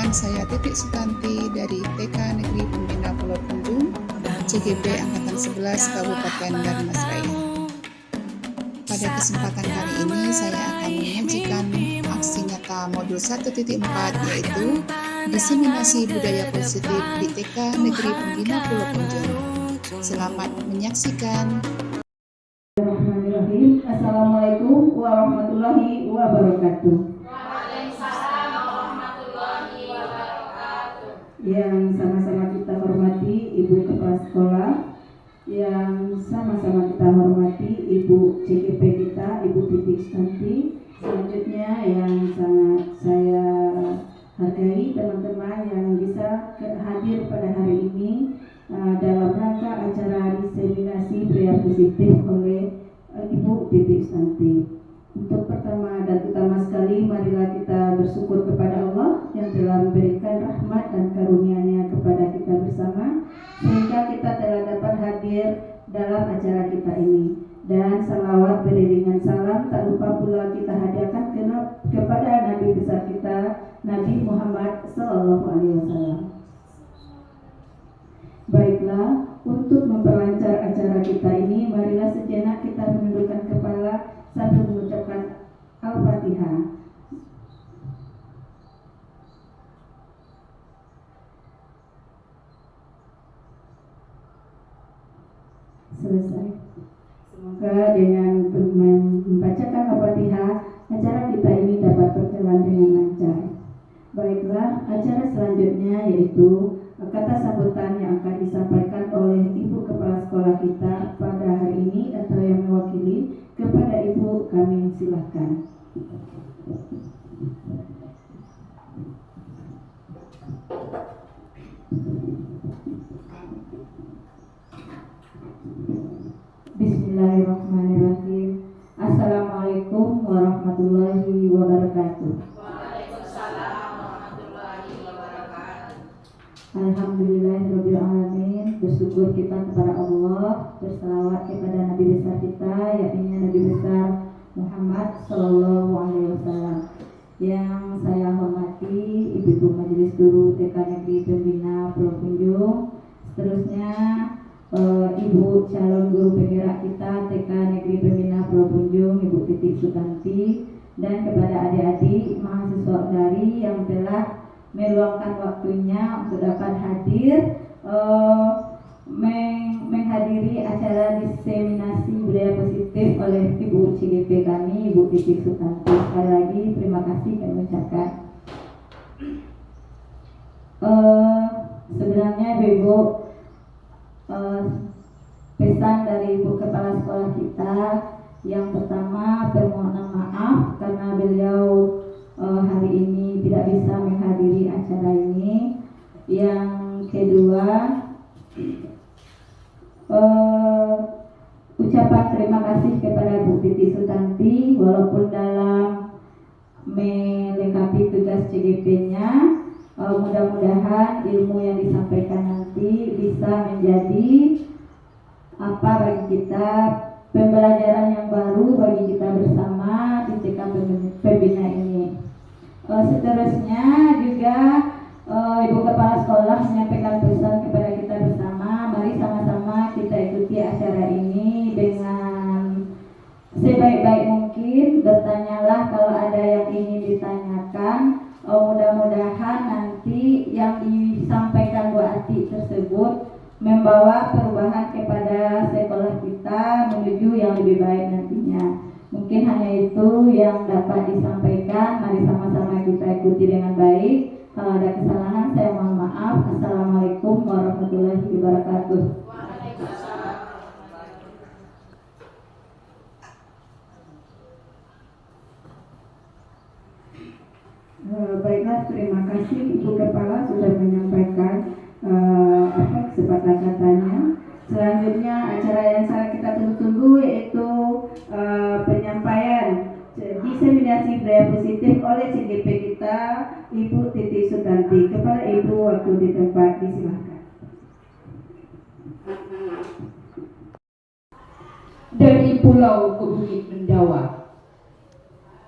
Perkenalkan, saya Titik Sutanti dari TK Negeri Pembina Pulau Punjung, CGP Angkatan 11 Kabupaten Darmas Raya. Pada kesempatan kali ini saya akan menyajikan aksi nyata modul 1.4 yaitu diseminasi budaya positif di TK Negeri Pembina Pulau Punjung. Selamat menyaksikan. Assalamualaikum warahmatullahi wabarakatuh. Yang sama-sama kita hormati Ibu Kepala Sekolah, yang sama-sama kita hormati Ibu CGP kita, Ibu Titik Sutanti. Selanjutnya yang sangat saya hargai teman-teman yang bisa hadir pada hari ini dalam rangka acara diseminasi budaya positif oleh Ibu Titik Sutanti. Untuk pertama dan utama sekali, marilah kita bersyukur kepada Allah yang telah memberikan rahmat dan karunia-Nya kepada kita bersama, sehingga kita telah dapat hadir dalam acara kita ini. Dan salawat beriringan salam tak lupa pula kita hadiahkan kepada Nabi besar kita, Nabi Muhammad SAW. Baiklah, untuk memperlancar acara kita ini, marilah sejenak kita menundukkan kepala sambil mengucapkan Al-Fatihah. Selesai. Semoga dengan membacakan Al-Fatihah, acara kita ini dapat berjalan dengan lancar. Baiklah, acara selanjutnya yaitu kata sambutan yang akan disampaikan oleh Ibu Kepala Sekolah kita pada hari ini atau yang mewakili. Kepada Ibu kami silakan. Bismillahirrahmanirrahim. Assalamualaikum warahmatullahi wabarakatuh. Alhamdulillahirrahmanirrahim. Bersyukur kita kepada Allah, berselawat kepada Nabi besar kita, yakni Nabi besar Muhammad SAW. Yang saya hormati Ibu Majelis Guru TK Negeri Pembina Pulau Punjung, seterusnya Ibu calon guru penggerak kita TK Negeri Pembina Pulau Punjung, Ibu Titik Sutanti, dan kepada adik-adik mahasiswa dari yang telah meluangkan waktunya untuk dapat hadir menghadiri acara diseminasi budaya positif oleh Ibu CGP kami, Ibu Titik Sutanti. Sekali lagi terima kasih kami ucapkan. Sebenarnya Ibu, pesan dari Ibu Kepala Sekolah kita, yang pertama permohonan maaf karena beliau hari ini tidak bisa menghadiri acara ini. Yang kedua, ucapan terima kasih kepada Bu Titik Sutanti, walaupun dalam melengkapi tugas CGP-nya, mudah-mudahan ilmu yang disampaikan nanti bisa menjadi apa bagi kita, pembelajaran yang baru bagi kita bersama di TK Pembina ini. Seterusnya juga Ibu Kepala Sekolah menyampaikan pesan kepada kita bersama, mari sama-sama kita ikuti acara ini dengan sebaik-baik mungkin. Bertanyalah kalau ada yang ingin ditanyakan. Mudah-mudahan nanti yang disampaikan Bu Ati tersebut membawa perubahan kepada sekolah kita menuju yang lebih baik nantinya. Mungkin hanya itu yang dapat disampaikan. Mari sama-sama kita ikuti dengan baik. Kalau ada kesalahan saya mohon maaf. Assalamualaikum warahmatullahi wabarakatuh. Baiklah, terima kasih Ibu Kepala sudah menyampaikan kesempatan katanya. Selanjutnya acara yang sangat kita tunggu-tunggu yaitu penyampaian diseminasi budaya positif oleh CGP kita, Ibu Titik Sutanti. Kepada Ibu waktu di tempat disilakan. Dari pulau ke Bukit Mendawa,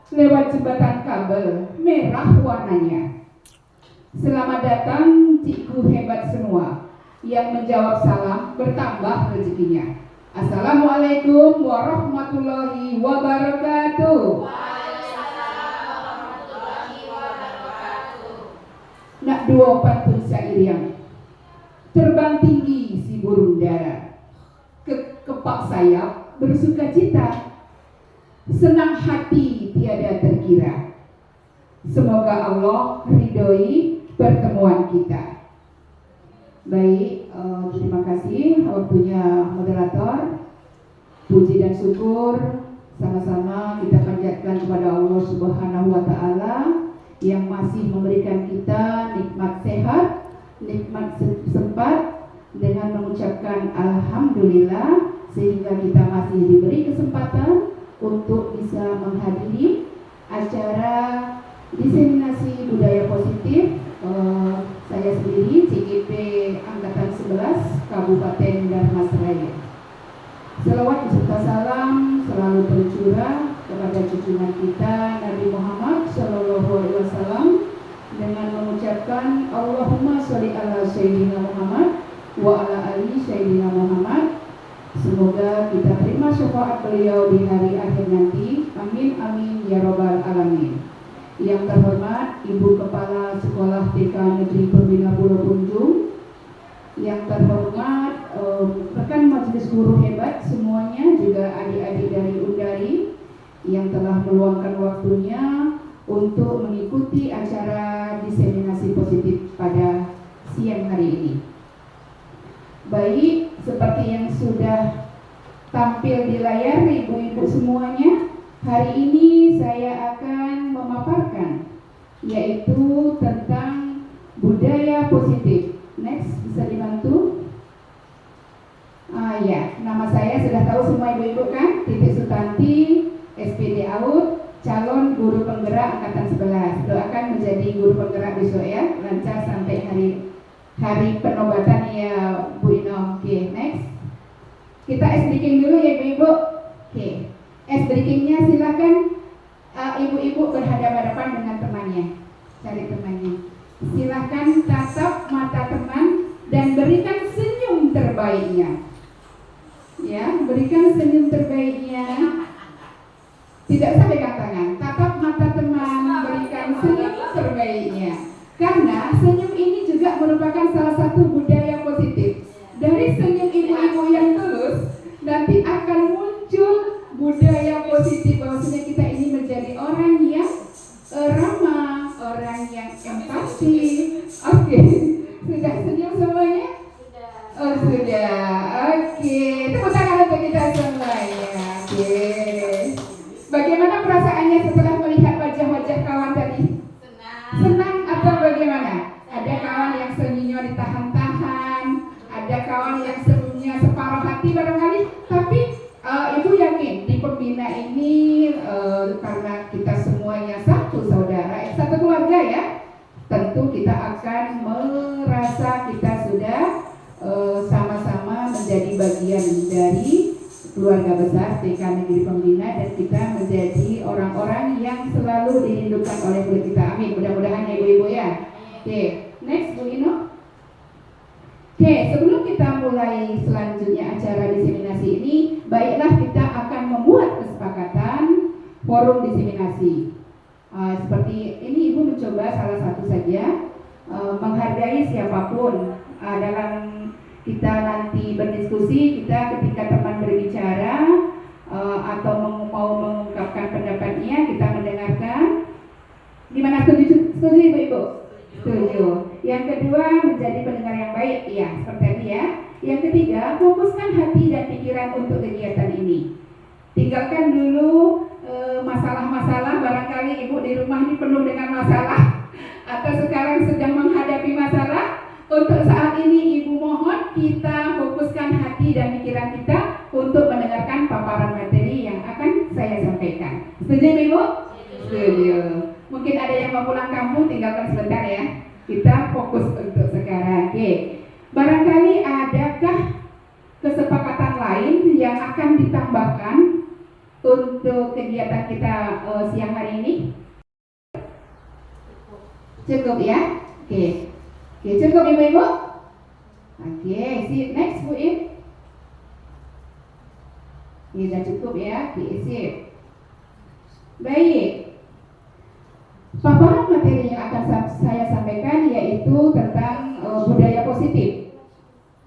lewat jembatan kabel merah warnanya, Selamat datang cikgu hebat semua. Yang menjawab salam bertambah rezekinya. Assalamualaikum warahmatullahi wabarakatuh. Nak dua pantun syair yang terbang tinggi si burung dara, kepak sayap bersuka cita, senang hati tiada terkira. Semoga Allah ridhoi pertemuan kita. Baik, terima kasih waktunya moderator. Puji dan syukur sama-sama kita panjatkan kepada Allah Subhanahu wa Ta'ala yang masih memberikan kita nikmat sehat, nikmat sempat, dengan mengucapkan Alhamdulillah sehingga kita masih diberi kesempatan untuk bisa menghadiri acara diseminasi budaya positif. Saya sendiri CGP Angkatan 11 Kabupaten Dharmasraya. Selawat beserta salam selalu tercurah kepada junjungan kita Nabi Muhammad Shallallahu Alaihi Wasallam dengan mengucapkan Allahumma sholli ala Sayyidina Muhammad wa ala ali Sayyidina Muhammad. Semoga kita terima syafaat beliau di hari akhir nanti. Amin amin ya robbal alamin. Yang terhormat Ibu Kepala Sekolah TK Negeri Pembina Pulau Punjung, yang terhormat rekan majelis guru hebat semuanya, juga adik-adik dari Undari yang telah meluangkan waktunya untuk mengikuti acara diseminasi positif pada siang hari ini. Baik, seperti yang sudah tampil di layar ibu-ibu semuanya, hari ini saya akan memaparkan yaitu tentang budaya positif. Next, bisa dibantu? Ya, nama saya sudah tahu semua ibu-ibu kan? Titik Sutanti, SPD AUD, calon guru penggerak Angkatan 11. Doakan menjadi guru penggerak besok ya, lancar sampai hari penobatan ya Bu Ino. Oke, next. Kita ice breaking dulu ya ibu-ibu. Oke, ice breakingnya silakan ibu-ibu berhadapan-hadapan dengan temannya. Cari temannya. Silakan tatap mata teman dan berikan senyum terbaiknya. Ya, berikan senyum terbaiknya. Tidak usah pegang tangan. Tatap mata teman, berikan senyum terbaiknya. Karena senyum ini juga merupakan salah satu budaya positif. Dari senyum ibu-ibu yang tulus, nanti akan muncul budaya positif bahwasanya kita ini menjadi orang yang ramah, orang yang empati. Oke, sudah senyum semuanya? Oh sudah, oke. Tepuk tangan untuk kita semua ya. Oke. Bagaimana perasaannya setelah melihat wajah-wajah kawan tadi? Senang atau bagaimana? Ada kawan yang senyumnya ditahan-tahan, ada kawan yang senyumnya separuh hati barangkali. Tapi ibu yakin di pembina ini karena kita semuanya satu saudara, satu keluarga ya, tentu kita akan merasa kita sudah sama-sama menjadi bagian dari keluarga besar TK Negeri Pembina dan kita menjadi orang-orang yang selalu dirindukan oleh kulit kita. Amin. Mudah-mudahan ya ibu-ibu ya. Oke, next Bu Ino. Oke, sebelum kita mulai selanjutnya acara diseminasi ini, baiklah kita akan membuat kesepakatan forum diseminasi. Seperti ini ibu mencoba salah satu saja, menghargai siapapun dalam kita nanti berdiskusi, kita ketika teman berbicara atau mau mengungkapkan pendapatnya, kita mendengarkan. Gimana, setuju ibu-ibu? Setuju. Yang kedua, menjadi pendengar yang baik, ya seperti tadi ya. Yang ketiga, fokuskan hati dan pikiran untuk kegiatan ini. Tinggalkan dulu masalah-masalah, barangkali ibu di rumah ini penuh dengan masalah atau sekarang sedang menghadapi masalah. Untuk saat ini ibu mohon kita fokuskan hati dan pikiran kita untuk mendengarkan paparan materi yang akan saya sampaikan. Setuju ibu? Setuju. Mungkin ada yang mau pulang kampung, tinggalkan sebentar ya. Kita fokus untuk sekarang. Oke. Barangkali adakah kesepakatan lain yang akan ditambahkan untuk kegiatan kita siang hari ini? Cukup ya? Oke. Oke, cukup Ibu-ibu? Oke, next Bu Im. Ini sudah cukup ya, oke, sip. Baik. Paparan materi yang akan saya sampaikan yaitu tentang budaya positif.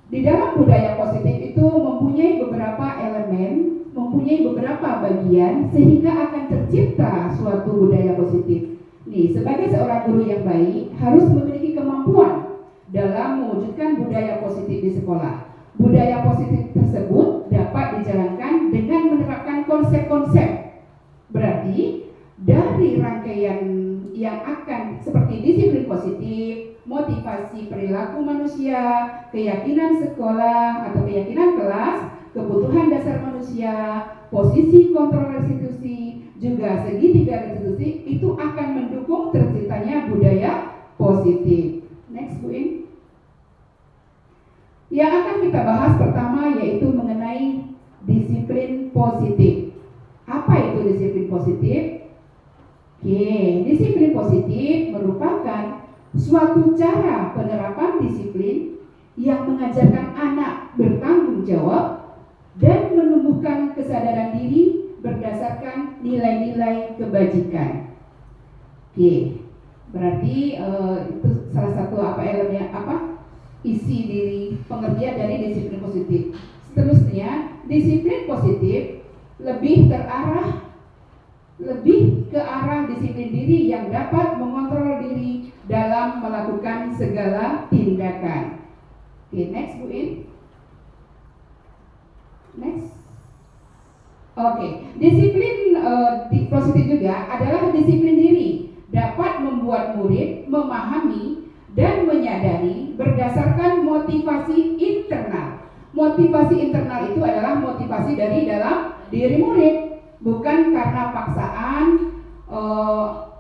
Di dalam budaya positif itu mempunyai beberapa elemen, mempunyai beberapa bagian sehingga akan tercipta suatu budaya positif. Nih, sebagai seorang guru yang baik harus memiliki kemampuan dalam mewujudkan budaya positif di sekolah. Budaya positif tersebut dapat dijalankan dengan menerapkan konsep-konsep. Berarti dari rangkaian yang akan seperti disiplin positif, motivasi perilaku manusia, keyakinan sekolah atau keyakinan kelas, kebutuhan dasar manusia, posisi kontrol restitusi, juga segitiga restitusi, itu akan mendukung terciptanya budaya positif. Next, Bu In. Yang akan kita bahas pertama yaitu mengenai disiplin positif. Apa itu disiplin positif? Oke, disiplin positif merupakan suatu cara penerapan disiplin yang mengajarkan anak bertanggung jawab dan menumbuhkan kesadaran diri berdasarkan nilai-nilai kebajikan. Oke, berarti itu salah satu elemennya isi diri pengertian dari disiplin positif. Seterusnya, disiplin positif lebih ke arah disiplin diri yang dapat mengontrol diri dalam melakukan segala tindakan. Oke, next Bu In. Next. Oke, disiplin positif juga adalah disiplin diri, dapat membuat murid memahami dan menyadari berdasarkan motivasi internal. Motivasi internal itu adalah motivasi dari dalam diri murid, bukan karena paksaan,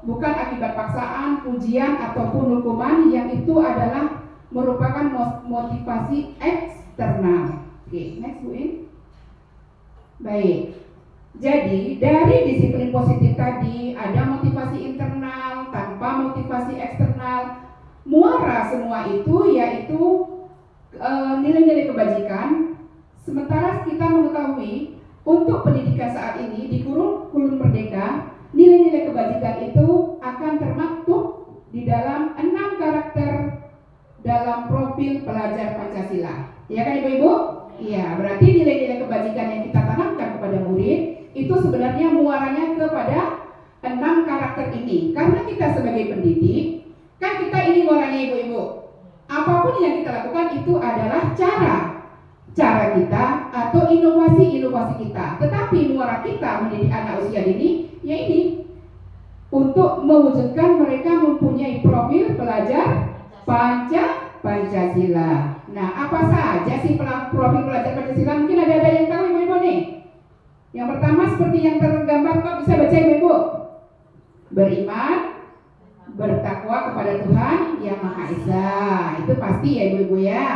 bukan akibat paksaan, ujian ataupun hukuman, yang itu adalah merupakan motivasi eksternal. Oke, next Bu In. Baik. Jadi dari disiplin positif tadi ada motivasi internal tanpa motivasi eksternal. Muara semua itu yaitu nilai-nilai kebajikan. Sementara kita mengetahui untuk pendidikan saat ini di kurikulum Merdeka, nilai-nilai kebajikan itu akan termaktub di dalam 6 karakter dalam profil pelajar Pancasila. Ya kan Ibu-ibu? Iya, berarti nilai-nilai kebajikan yang kita tanamkan kepada murid itu sebenarnya muaranya kepada 6 karakter ini. Karena kita sebagai pendidik, kan kita ini muaranya Ibu-ibu. Apapun yang kita lakukan itu adalah cara kita atau inovasi kita. Tetapi muara kita mendidik anak usia dini, ya ini untuk mewujudkan mereka mempunyai profil pelajar Pancasila. Nah, apa saja sih profil pelajar Pancasila? Mungkin ada yang tahu Ibu-ibu nih. Yang pertama seperti yang tergambar, kok bisa baca Ibu-ibu? Beriman, bertakwa kepada Tuhan Yang Maha Esa. Itu pasti ya Ibu-ibu ya.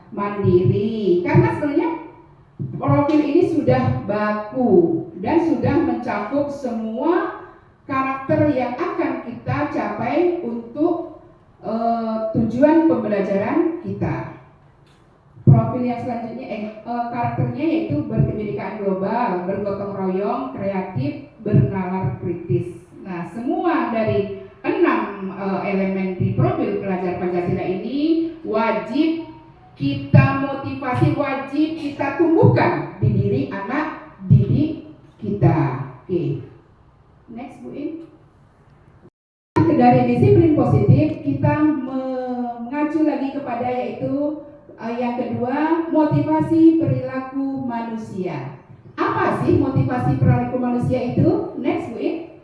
Mandiri, karena sebenarnya profil ini sudah baku dan sudah mencakup semua karakter yang akan kita capai untuk tujuan pembelajaran kita. Profil yang selanjutnya karakternya yaitu berkebinekaan global, bergotong royong, kreatif, bernalar kritis. Nah, semua dari 6 elemen di profil pelajar Pancasila ini wajib kita motivasi, wajib kita tumbuhkan di diri anak didik kita. Oke. Next Bu In. Dari disiplin positif kita mengacu lagi kepada yaitu yang kedua, motivasi perilaku manusia. Apa sih motivasi perilaku manusia itu? Next Bu In.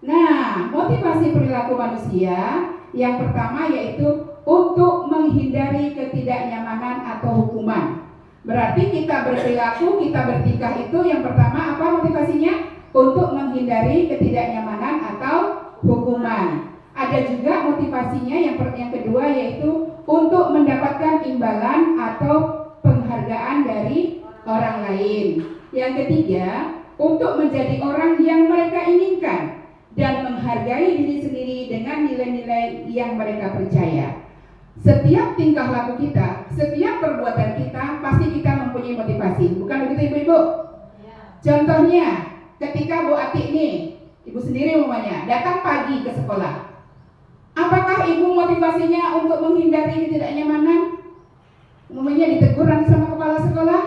Nah, motivasi perilaku manusia yang pertama yaitu untuk menghindari ketidaknyamanan atau hukuman. Berarti kita berperilaku, kita bertingkah itu yang pertama apa motivasinya? Untuk menghindari ketidaknyamanan atau hukuman. Ada juga motivasinya yang kedua yaitu untuk mendapatkan imbalan atau penghargaan dari orang lain. Yang ketiga, untuk menjadi orang yang mereka inginkan dan menghargai diri sendiri dengan nilai-nilai yang mereka percaya. Setiap tingkah laku kita, setiap perbuatan kita, pasti kita mempunyai motivasi. Bukan begitu ibu-ibu? Contohnya, ketika Bu Ati ini, ibu sendiri umumnya, datang pagi ke sekolah. Apakah ibu motivasinya untuk menghindari ketidaknyamanan? Umumnya ditegur nanti sama kepala sekolah.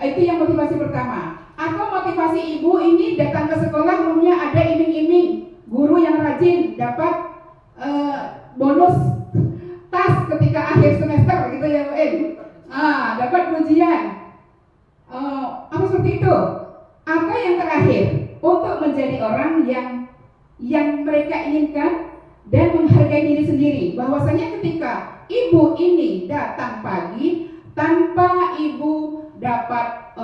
Itu yang motivasi pertama. Atau motivasi ibu ini datang ke sekolah umumnya ada iming-iming guru yang rajin dapat bonus tas ketika akhir semester gitu ya Bu. Dapat ujian. Apa seperti itu? Atau yang terakhir, untuk menjadi orang yang mereka inginkan dan menghargai diri sendiri. Bahwasanya ketika ibu ini datang pagi tanpa ibu dapat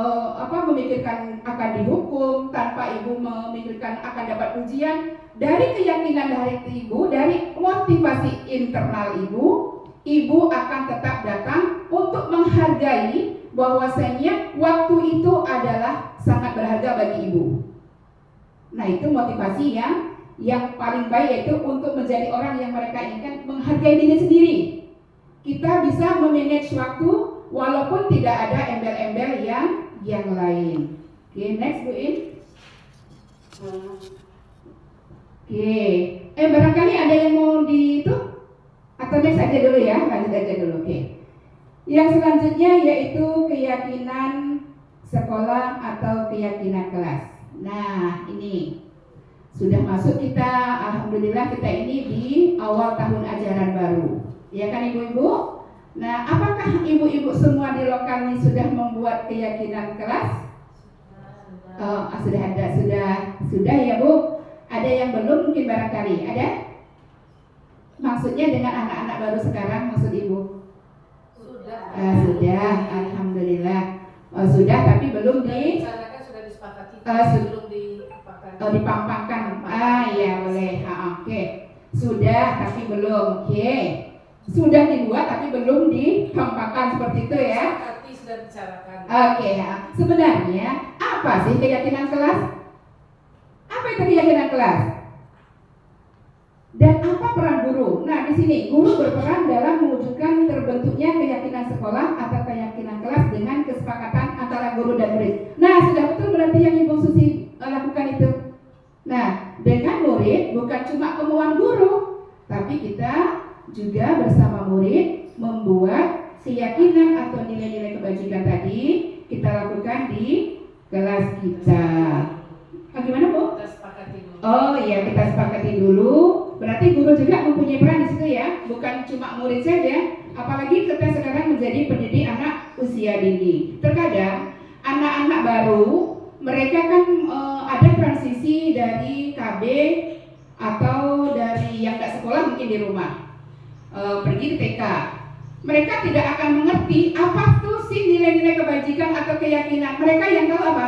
memikirkan akan dihukum, tanpa ibu memikirkan akan dapat ujian, dari keyakinan dari ibu, dari motivasi internal ibu akan tetap datang untuk menghargai bahwasanya waktu itu adalah sangat berharga bagi ibu. Nah, itu motivasi yang paling baik, yaitu untuk menjadi orang yang mereka inginkan, menghargai diri sendiri. Kita bisa memanage waktu walaupun tidak ada embel-embel yang lain. Oke, next Bu In. Oke, barangkali ada yang mau di itu? Atau next aja dulu ya, lanjut aja dulu. Oke. Yang selanjutnya yaitu keyakinan sekolah atau keyakinan kelas. Nah, ini sudah masuk kita, alhamdulillah kita ini di awal tahun ajaran baru. Ya kan ibu-ibu? Nah, apakah ibu-ibu semua di lokal ini sudah membuat keyakinan kelas? Sudah ya Bu. Ada yang belum mungkin barangkali, ada? Maksudnya dengan anak-anak baru sekarang maksud ibu? Sudah, alhamdulillah. Sudah, tapi belum sudah disepakati, belum dipampangkan. Ya boleh. Oke. Sudah, tapi belum. Oke. Sudah dibuat tapi belum dipampangkan seperti itu ya. Sudah bicarakan. Oke. Sebenarnya apa sih keyakinan kelas? Apa itu keyakinan kelas? Dan apa peran guru? Nah, di sini guru berperan dalam mewujudkan terbentuknya keyakinan sekolah atau keyakinan kelas dengan kesepakatan antara guru dan murid. Nah, sudah betul berarti yang Ibu Susi lakukan itu. Nah, dengan murid bukan cuma kemauan guru, tapi kita juga bersama murid membuat keyakinan atau nilai-nilai kebajikan tadi kita lakukan di kelas kita. Gimana Bu? Kita sepakati dulu. Oh iya, kita sepakati dulu. Berarti guru juga mempunyai peran di situ ya, bukan cuma murid saja. Apalagi kita sekarang menjadi pendidik anak usia dini. Terkadang anak-anak baru mereka kan ada transisi dari KB atau dari yang nggak sekolah mungkin di rumah pergi ke TK. Mereka tidak akan mengerti apa tuh sih nilai-nilai kebajikan atau keyakinan. Mereka yang tahu apa?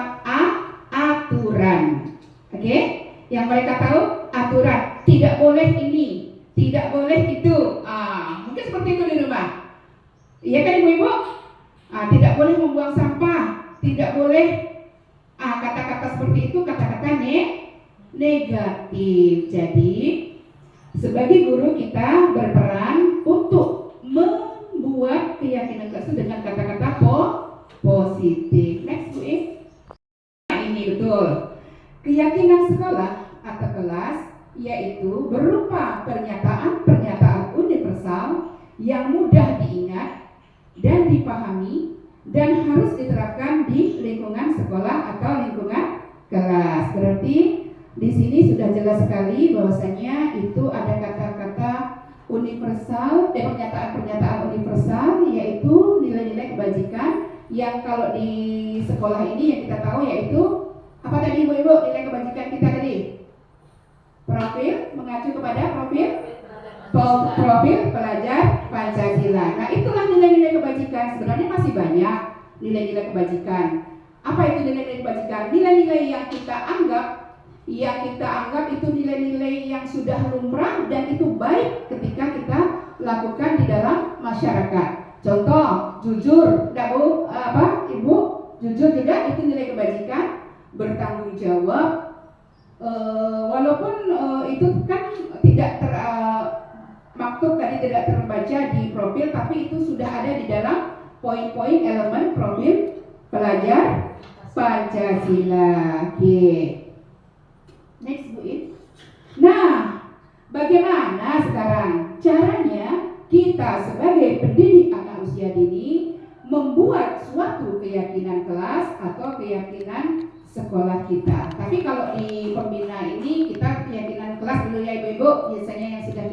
Aturan. Oke? Yang mereka tahu aturan. Tidak boleh ini, tidak boleh itu. Mungkin seperti itu di rumah. Iya kan ibu-ibu? Tidak boleh membuang sampah, tidak boleh kata-kata seperti itu, kata-kata negatif. Jadi sebagai guru kita berperan untuk membuat keyakinan kelas dengan kata-kata positif. Next Bu In. Ini betul. Keyakinan sekolah atau kelas yaitu berupa pernyataan universal yang mudah diingat dan dipahami dan harus diterapkan di lingkungan sekolah atau lingkungan kelas. Berarti di sini sudah jelas sekali bahwasanya itu ada kata-kata universal, pernyataan universal yaitu nilai-nilai kebajikan yang kalau di sekolah ini yang kita tahu yaitu apa tadi ibu-ibu nilai kebajikan kita tadi? Profil, mengacu kepada profil pelajar Pancasila. Nah, itulah nilai-nilai kebajikan. Sebenarnya masih banyak nilai-nilai kebajikan. Apa itu nilai-nilai kebajikan? Nilai-nilai yang kita anggap itu nilai-nilai yang sudah lumrah dan itu baik ketika kita lakukan di dalam masyarakat. Contoh, jujur, Ibu? Jujur juga itu nilai kebajikan. Bertanggung jawab, walaupun itu maktub tadi tidak terbaca di profil, tapi itu sudah ada di dalam poin-poin elemen profil pelajar Pancasila. Oke. Next Bu In. Nah, bagaimana sekarang caranya kita sebagai pendidik anak usia dini membuat suatu keyakinan kelas atau keyakinan sekolah kita. Tapi kalau di pembina ini kita keyakinan kelas dulu ya Ibu-ibu, biasanya yang sudah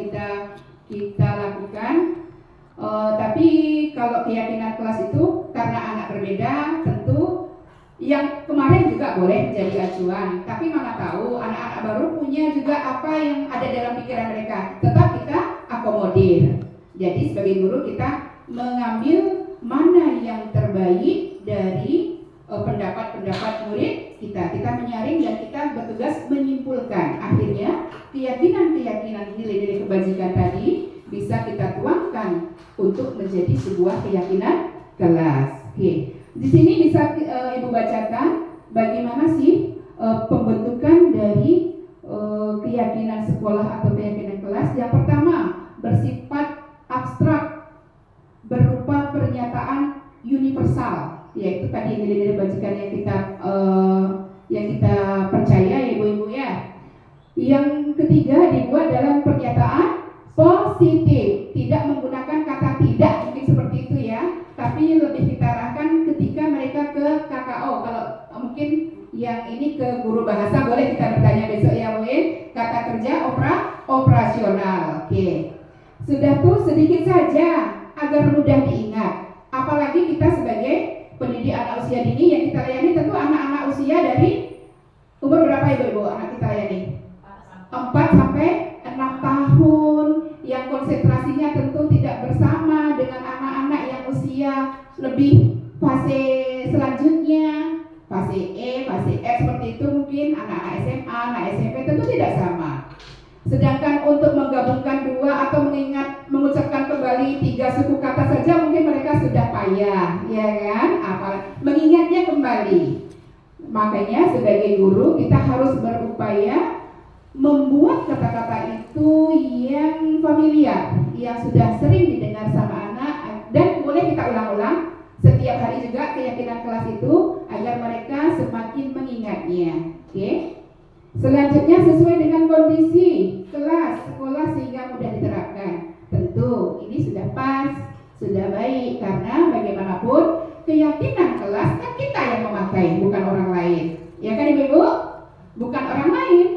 kita lakukan. Tapi kalau keyakinan kelas itu karena anak berbeda, tentu yang kemarin juga boleh menjadi acuan. Tapi mana tahu anak-anak baru punya juga apa yang ada dalam pikiran mereka. Tetap kita akomodir. Jadi sebagai guru kita mengambil mana yang terbaik dari pendapat-pendapat murid kita menyaring dan kita bertugas menyimpulkan. Akhirnya keyakinan-keyakinan nilai-nilai kebajikan tadi bisa kita tuangkan untuk menjadi sebuah keyakinan kelas. Oke, di sini bisa Ibu bacakan bagaimana sih pembentukan dari keyakinan sekolah atau keyakinan kelas. Yang pertama, bersifat abstrak berupa pernyataan universal, yaitu tadi nilai-nilai kebajikan yang kita percaya ya Ibu-ibu ya. Yang ketiga, dibuat dalam pernyataan positif, tidak menggunakan kata tidak, mungkin seperti itu ya, tapi lebih kita arahkan ketika mereka ke KKO. Kalau mungkin yang ini ke guru bahasa, boleh kita bertanya besok ya Bu In. Kata kerja operasional. Oke. Sudah tuh sedikit saja agar mudah diingat. Apalagi kita sebagai pendidik anak usia dini yang kita layani, tentu anak-anak usia dari umur berapa Ibu-ibu anak kita layani? 4 sampai 6 tahun, yang konsentrasinya tentu tidak bersama dengan anak-anak yang usia lebih fase selanjutnya, fase E, fase F seperti itu. Mungkin anak-anak SMA, anak SMP tentu tidak sama. Sedangkan untuk menggabungkan dua atau mengucapkan kembali 3 suku kata saja mungkin mereka sudah payah, ya kan? Mengingatnya kembali. Makanya sebagai guru kita harus berupaya membuat kata-kata itu yang familiar, yang sudah sering didengar sama anak, dan boleh kita ulang-ulang setiap hari juga keyakinan kelas itu agar mereka semakin mengingatnya. Oke? Selanjutnya sesuai dengan kondisi kelas sekolah sehingga mudah diterapkan. Tentu ini sudah pas, sudah baik, karena bagaimanapun keyakinan kelas kan kita yang memakai, bukan orang lain. Ya kan Ibu-ibu? Bukan orang lain.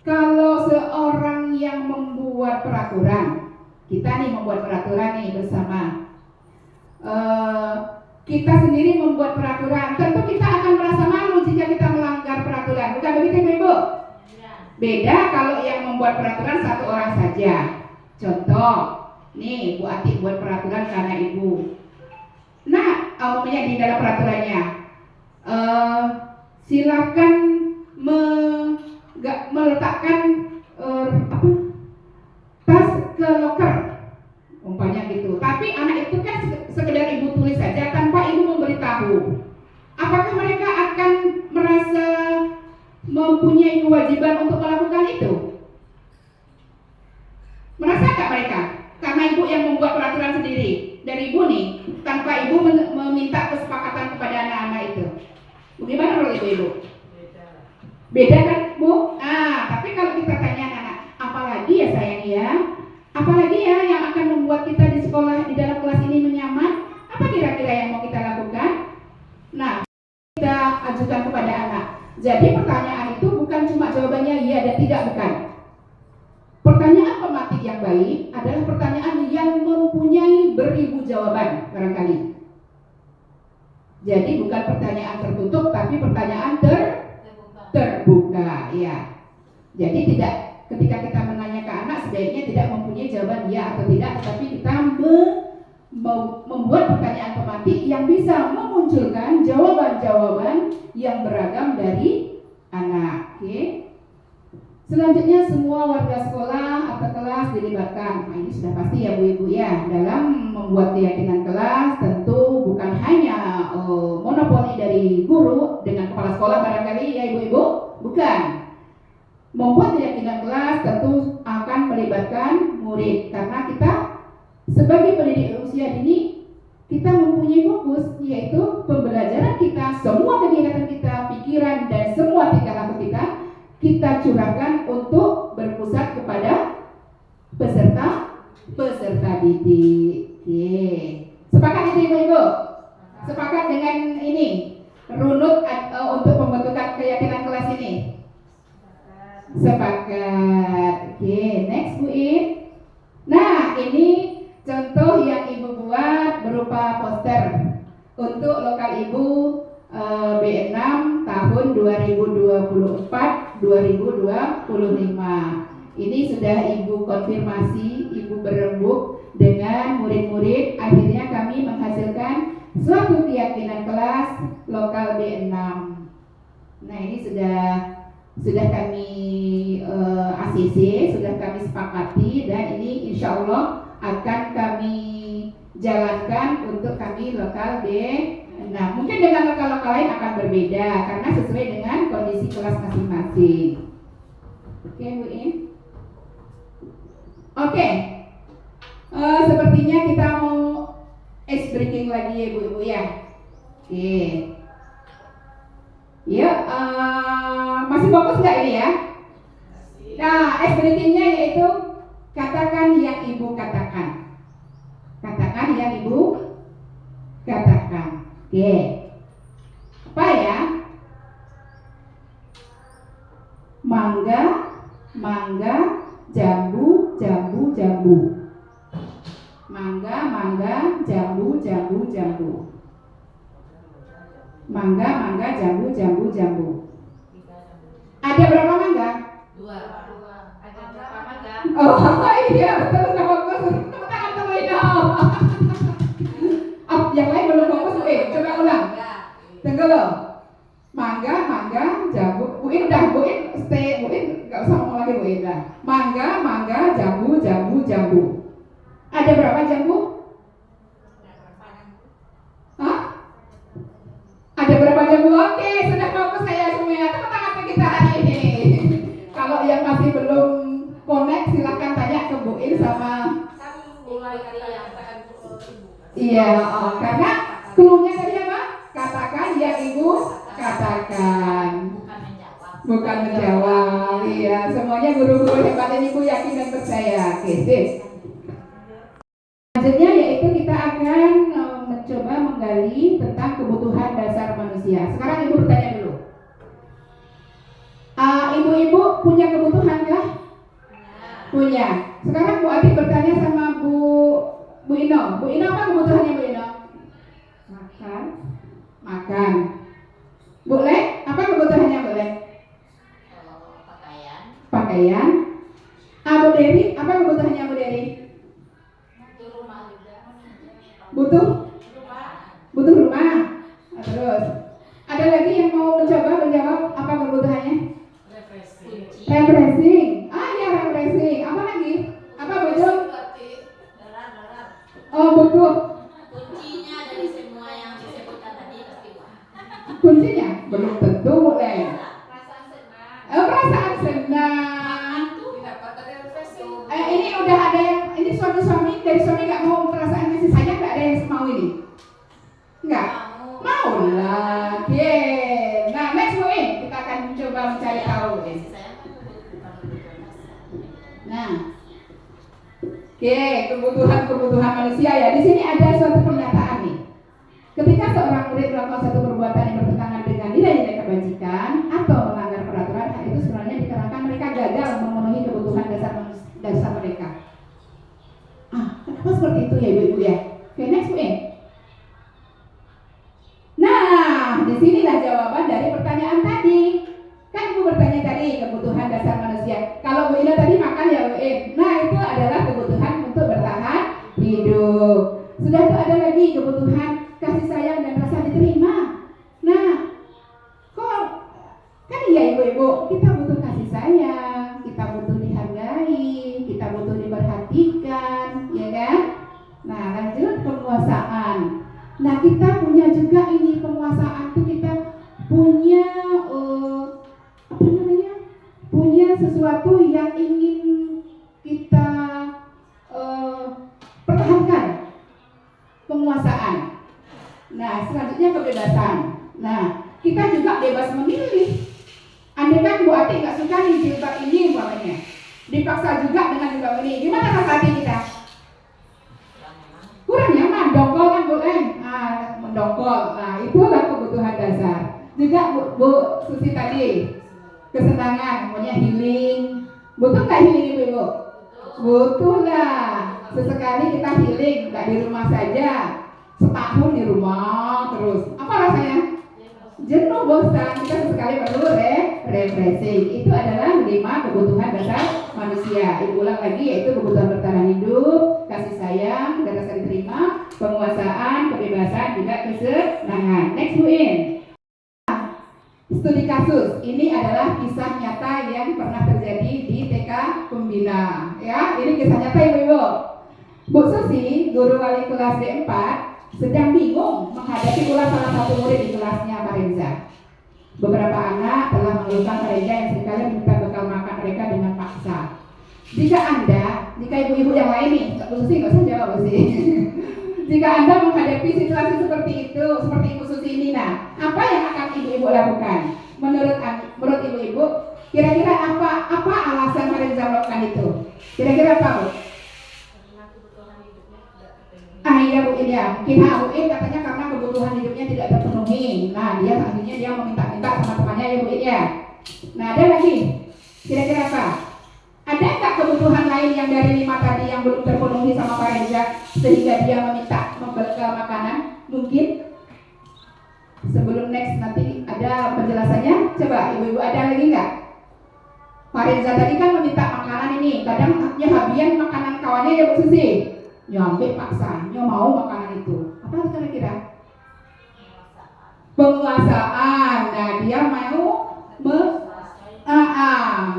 Kalau seorang yang membuat peraturan, kita nih membuat peraturan nih bersama, kita sendiri membuat peraturan, tentu kita akan merasa malu jika kita melanggar peraturan. Bukan begitu Ibu? Beda kalau yang membuat peraturan satu orang saja. Contoh, nih Bu Ati buat peraturan karena Ibu. Nah, umumnya di dalam peraturannya, silakan meletakkan tas ke loker, umpamanya gitu. Tapi anak itu kan sekedar Ibu tulis saja tanpa Ibu memberitahu. Apakah mereka akan merasa mempunyai kewajiban untuk melakukan itu? Merasa nggak mereka? Karena Ibu yang membuat peraturan sendiri dari Ibu nih, tanpa Ibu meminta kesepakatan kepada anak-anak itu. Bagaimana menurut Ibu? Beda kan Bu? Tapi kalau kita tanya anak-anak, apalagi ya sayang ya, apalagi ya yang akan membuat kita di sekolah, di dalam kelas ini menyaman, apa kira-kira yang mau kita lakukan? Nah, kita ajukan kepada anak. Jadi pertanyaan itu bukan cuma jawabannya iya dan tidak, bukan. Pertanyaan pematik yang baik adalah pertanyaan yang mempunyai beribu jawaban barangkali. Jadi bukan pertanyaan tertutup, tapi pertanyaan terbuka, ya. Jadi tidak, ketika kita menanya ke anak sebaiknya tidak mempunyai jawaban iya atau tidak, tetapi kita membuat pertanyaan pematik yang bisa memunculkan jawaban-jawaban yang beragam dari anak. Oke. Selanjutnya semua warga sekolah atau kelas dilibatkan. Nah, ini sudah pasti ya Bu Ibu ya, dalam membuat keyakinan kelas. Tentu bukan hanya monopoli dari guru dengan kepala sekolah barangkali ya Ibu-ibu, bukan. Membuat keyakinan kelas tentu akan melibatkan melibatkan murid, karena kita sebagai pendidik usia dini kita mempunyai fokus, yaitu pembelajaran kita, semua kegiatan kita, pikiran dan semua tingkah laku kita curahkan untuk berpusat kepada peserta didik. Oke. Sepakat itu ibu-ibu? Sepakat dengan ini runut untuk pembentukan keyakinan kelas ini? Sepakat. Oke, next Bu In. Nah, ini contoh yang ibu buat berupa poster untuk lokal ibu B6 tahun 2024-2025. Ini sudah ibu konfirmasi, ibu berembuk dengan murid-murid. Akhirnya kami menghasilkan suatu keyakinan kelas lokal B6. Nah, ini sudah kami ACC, sudah kami sepakati, dan ini insya Allah akan kami jalankan untuk kami lokal B6. Mungkin dengan lokal-lokal lain akan berbeda karena sesuai dengan kondisi kelas masing-masing. Oke, Bu In. Oke. Sepertinya kita mau ice breaking lagi ya Bu Ibu ya. Oke. Yuk, masih fokus nggak ini ya? Nah, ice breakingnya yaitu katakan yang ibu katakan. Katakan yang ibu katakan. Oke. Apa ya? Mangga, mangga, jambu, jambu, jambu. Mangga, mangga, jambu, jambu, jambu. Mangga, mangga, jambu, jambu, jambu. Ada berapa mangga? Dua. Ada berapa mangga? Oh iya, betul, nggak fokus. Tepuk tangan tuh Wino. Yang lain belum fokus, Bu In. Coba ulang. Tunggu loh. Mangga, mangga, jambu. Bu In udah, Bu In stay. Bu In nggak usah ngomong lagi, Bu In dah. Mangga, mangga, jambu, jambu, jambu. Ada berapa jambu? Hah? Ada berapa jambu? Oke, sudah fokus saya semua. Tepuk tangan kita hari ini. Kalau yang masih belum connect, silakan tanya ke Bu In sama. Mulai katakan ibu. Iya, karena clue-nya tadi apa? Katakan yang ibu katakan. Bukan menjawab. Iya, semuanya guru-guru hebat ini Bu yakin dan percaya. Oke, sip. Selanjutnya yaitu kita akan mencoba menggali tentang kebutuhan dasar manusia. Sekarang ibu bertanya dulu. Ibu-ibu punya kebutuhan kah? Punya. Sekarang Bu Ati bertanya sama Bu Ino. Bu Ino, apa kebutuhannya Bu Ino? Makan. Makan. Bu Le, apa kebutuhannya Bu Le? Pakaian. Pakaian. Bu Dewi, apa kebutuhannya Bu Dewi? Rumah juga. Butuh rumah. Terus ada lagi yang mau mencoba menjawab apa kebutuhannya? Refreshing. Ya, refreshing. Apa lagi? Apa butuh? Oh, butuh. Kuncinya dari semua yang disebutkan tadi pasti uang. Kuncinya belum tentu boleh. Perasaan senang. Perasaan senang. Dapat dari refreshing. Ini udah ada yang ini suami dari suami nggak mau perasaan kasih sayang, nggak ada yang mau ini? Nggak. Mau lah. Oke. Nah, next Bu In, kita akan coba mencari tahu. Nah, oke, kebutuhan manusia ya. Di sini ada suatu pernyataan nih. Ketika seorang murid melakukan satu perbuatan yang bertentangan dengan nilai-nilai kebajikan atau melanggar peraturan, hal itu sebenarnya dikarenakan mereka gagal memenuhi kebutuhan dasar mereka. Kenapa seperti itu ya ibu-ibu ya? Oke, next Bu In. Nah, disinilah jawaban dari pertanyaan tadi. Kan ibu bertanya tadi kebutuhan dasar manusia. Kalau Bu Ina tadi makan ya Bu In. Nah, itu adalah kebutuhan untuk bertahan hidup. Sudah itu ada lagi kebutuhan kasih sayang dan rasa diterima. Nah, kok kan iya ibu-ibu, kita butuh kasih sayang, kita butuh dihargai, kita butuh diperhatikan, ya kan? Nah, lanjut penguasaan. Nah, kita punya juga ini penguasaan itu kita punya punya sesuatu yang ingin kita pertahankan penguasaan. Nah, selanjutnya kebebasan. Nah, kita juga bebas memilih. Andai kan Bu Ati nggak suka nih jilbab ini umpamanya, dipaksa juga dengan jilbab ini, gimana rasa hati kita? Kurang nyaman, dongkol kan Bu mendongkol. Nah, itulah kebutuhan dasar. Juga Bu Susi tadi, kesenangan, namanya healing. Butuh nggak healing Ibu? Butuh lah. Sesekali kita healing, nggak di rumah saja, setahun di rumah terus. Apa rasanya? Jenuh, bosan. Kita sesekali perlu refreshing. Itu adalah 5 kebutuhan dasar manusia. Ibu ulang lagi, yaitu kebutuhan bertahan hidup, kasih sayang, dan rasa diterima, penguasaan, kebebasan, juga kesenangan. Next Bu In. Studi kasus. Ini adalah kisah nyata yang pernah terjadi di TK Pembina. Ya, ini kisah nyata Ibu-ibu. Bu Susi, guru wali kelas D4, sedang bingung menghadapi ulah salah satu murid di kelasnya Pak Reza. Beberapa anak telah mengeluhkan Pak Reza yang seringkali meminta bekal makan mereka dengan paksa. Jika ibu-ibu yang lain nih, Bu Susi nggak usah jawab Bu Susi. Jika Anda menghadapi situasi seperti itu, seperti Ibu Susi ini, nah, apa yang akan ibu-ibu lakukan? Menurut ibu-ibu, kira-kira apa alasan Pak Reza melakukan itu? Kira-kira apa, Bu? Iya Bu In ya, mungkin Bu In katanya karena kebutuhan hidupnya tidak terpenuhi. Nah, akhirnya dia meminta-minta sama temannya ya Bu In ya. Nah, ada lagi, kira-kira apa? Ada nggak kebutuhan lain yang dari 5 tadi yang belum terpenuhi sama Pak Reza sehingga dia meminta membekal makanan? Mungkin sebelum next nanti ada penjelasannya. Coba ibu-ibu ada lagi nggak? Pak Reza tadi kan meminta makanan ini, kadang ya habian makanan kawannya ya Bu Susi. Nyampe paksa, mau makanan itu. Apa kira-kira? Penguasaan. Nah, dia mau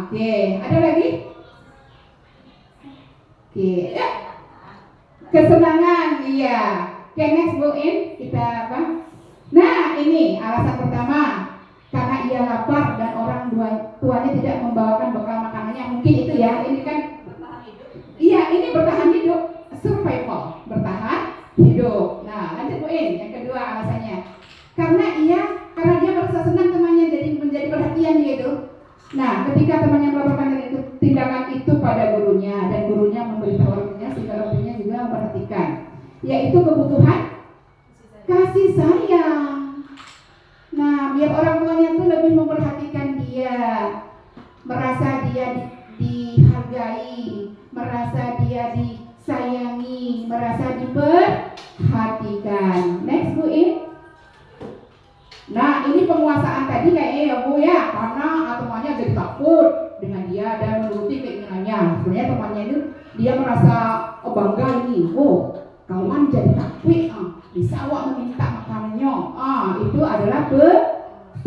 oke. Ada lagi? Oke. Kesenangan, iya. Oke, next Bu In, kita apa? Nah, ini alasan pertama. Karena ia lapar dan orang tuanya tidak membawakan bekal makanannya. Mungkin itu ya. Ini kan bertahan hidup. Iya, ini bertahan hidup. Survival, bertahan hidup. Nah, lanjut Bu In, yang kedua alasannya. Karena dia merasa senang temannya menjadi perhatian gitu. Nah, ketika temannya melaporkan tindakan itu pada gurunya dan gurunya memberitahu orangnya sehingga orangnya juga memperhatikan, yaitu kebutuhan kasih sayang. Nah, biar orang tuanya tuh lebih memperhatikan dia, merasa dia dihargai, merasa dia disayangi, merasa diperhatikan. Next Bu In. Nah, ini penguasaan tadi kayaknya ya Bu ya, karena temannya jadi takut dengan dia dan menuruti keinginannya. Sebenarnya temannya itu dia merasa bangga ini. Kawan jadi takut, bisa awak meminta makanannya. Itu adalah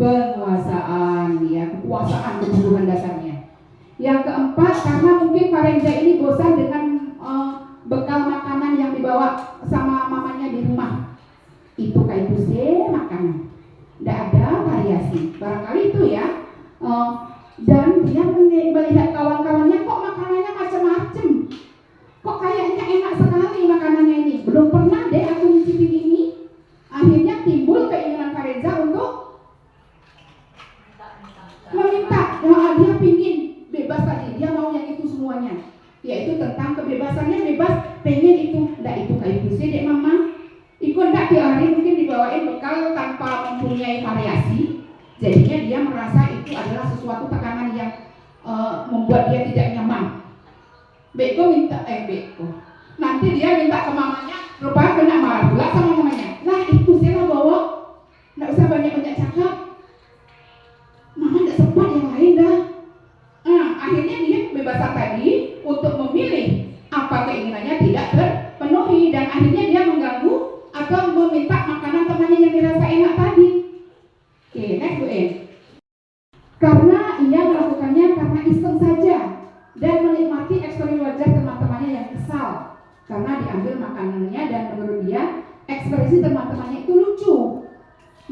penguasaan ya, kekuasaan kebutuhan dasarnya. Yang keempat, karena mungkin Pak Reza ini bosan dengan bekal makanan yang dibawa sama mamanya di rumah. Itu kayak itu makanan. Tidak ada variasi, barangkali itu ya. Dan dia melihat kawan-kawannya kok makanannya macam-macam, kok kayaknya enak sekali makanannya ini. Belum pernah deh aku mencicipi ini. Akhirnya timbul keinginan Pak Reza untuk meminta. Dia pingin bebas tadi, dia mau yang itu semuanya, yaitu tentang kebebasannya, bebas pengen itu. Nggak itu kayak itu sih dek mama. Ikut nggak tiap hari mungkin dibawain bekal tanpa mempunyai variasi. Jadinya dia merasa itu adalah sesuatu tekanan yang membuat dia tidak nyaman. Nanti dia minta ke mamanya, rupanya kena marah pula sama mamanya. Lah itu saya bawa, nggak usah banyak-banyak cakap. Mama nggak sempat yang lain dah. Akhirnya dia kebebasan tadi untuk memilih apa keinginannya tidak terpenuhi dan akhirnya dia mengganggu atau meminta makanan temannya yang dirasa enak tadi. Oke, next Bu In. Karena ia melakukannya karena iseng saja dan menikmati ekspresi wajah teman-temannya yang kesal karena diambil makanannya dan menurut dia ekspresi teman-temannya itu lucu.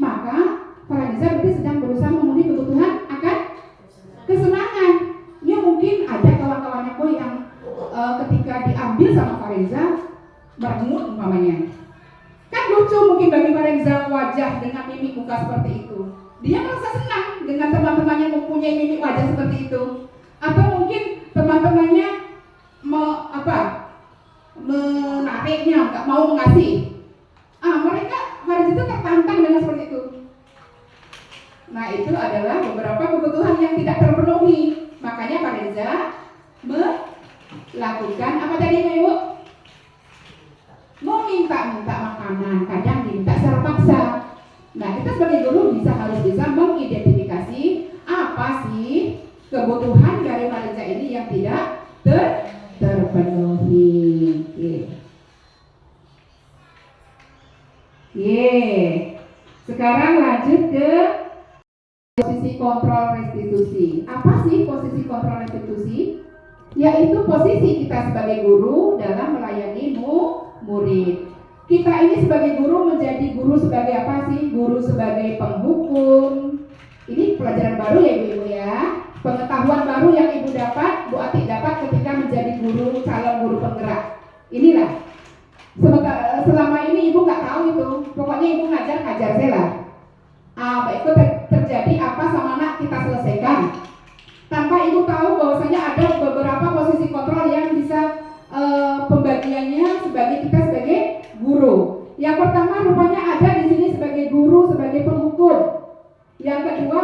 Maka Pak Reza berarti sedang berusaha memenuhi kebutuhan akan kesenangan. Ya mungkin ada kawan-kawannya kok yang ketika diambil sama Pak Reza merengut umpamanya. Kan lucu mungkin bagi Pak Reza wajah dengan mimik muka seperti itu. Dia merasa senang dengan teman-temannya mempunyai mimik wajah seperti itu. Atau mungkin teman-temannya menariknya, nggak mau mengasih. Mereka Pak Reza itu tertantang dengan seperti itu. Nah, itu adalah beberapa kebutuhan yang tidak terpenuhi. Makanya Pak Reza melakukan apa tadi Ibu? Meminta-minta makanan, kadang diminta secara paksa. Nah, kita sebagai guru harus bisa mengidentifikasi apa sih kebutuhan dari Pak Reza ini yang tidak terpenuhi. Sekarang lanjut ke posisi kontrol restitusi. Apa sih posisi kontrol restitusi? Yaitu posisi kita sebagai guru dalam melayani murid. Kita ini sebagai guru menjadi guru sebagai apa sih? Guru sebagai penghukum. Ini pelajaran baru ya Ibu ya. Pengetahuan baru yang Ibu dapat, Bu Ati dapat ketika menjadi guru, calon guru penggerak. Inilah. Selama ini Ibu nggak tahu itu. Pokoknya Ibu ngajar saya lah. Baik itu terjadi apa sama anak kita selesaikan. Tanpa Ibu tahu bahwasanya ada beberapa posisi kontrol yang bisa pembagiannya kita sebagai guru. Yang pertama rupanya ada di sini sebagai guru sebagai penghukum. Yang kedua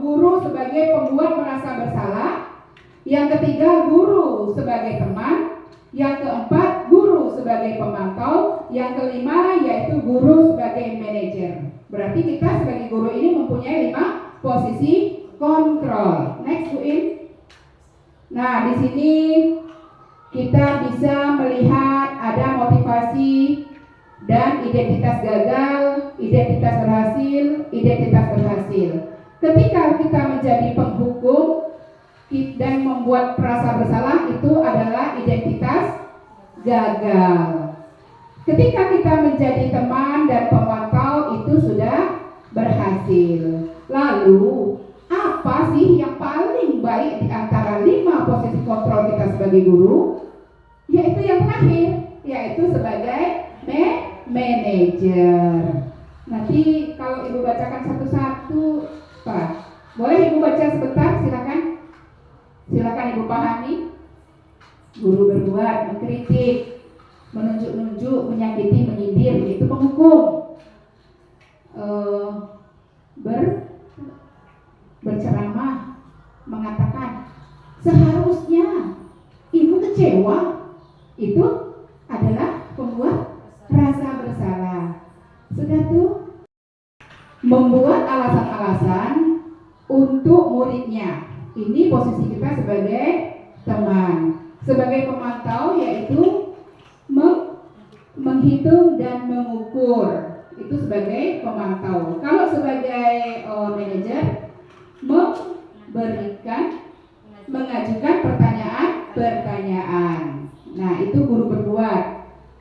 guru sebagai pembuat merasa bersalah. Yang ketiga guru sebagai teman. Yang keempat guru sebagai pemantau. Yang kelima yaitu guru sebagai manajer. Berarti kita sebagai guru ini mempunyai 5 posisi kontrol. Next Bu In. Nah, di sini kita bisa melihat ada motivasi dan identitas gagal, identitas berhasil. Ketika kita menjadi penghukum dan membuat perasa bersalah, itu adalah identitas gagal. Ketika kita menjadi teman dan pemantau, itu sudah berhasil. Lalu apa sih yang paling baik di antara 5 posisi kontrol kita sebagai guru? Yaitu yang terakhir, yaitu sebagai manajer. Nanti kalau Ibu bacakan satu-satu, Pak. Boleh Ibu baca sebentar, silakan. Silakan Ibu pahami. Guru berbuat, mengkritik, menunjuk-nunjuk, menyakiti, menyindir, itu penghukum. Berceramah, mengatakan seharusnya Ibu kecewa, itu adalah pembuat rasa bersalah. Sudah tuh membuat alasan-alasan untuk muridnya. Ini posisi kita sebagai teman. Sebagai pemantau yaitu menghitung dan mengukur. Itu sebagai pemantau. Kalau sebagai manajer mengajukan pertanyaan. Nah, itu guru berbuat.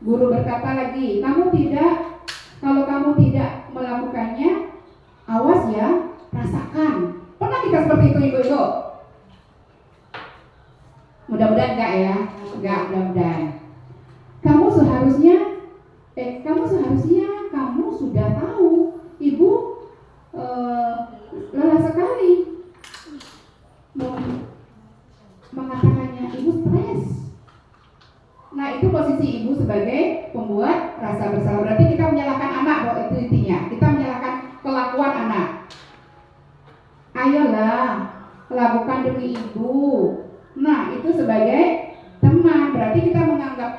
Guru berkata lagi, kalau kamu tidak melakukannya, awas ya, rasakan. Pernah kita seperti itu Ibu-ibu? Mudah-mudahan enggak ya, enggak mudah-mudahan. Kamu seharusnya kamu sudah tahu, Ibu lelah sekali mengatakannya, Ibu stres. Nah, itu posisi Ibu sebagai pembuat rasa bersalah. Berarti kita menyalahkan anak, bahwa itu intinya. Kita menyalahkan kelakuan anak. Ayolah, lakukan demi Ibu. Nah, itu sebagai teman. Berarti kita menganggap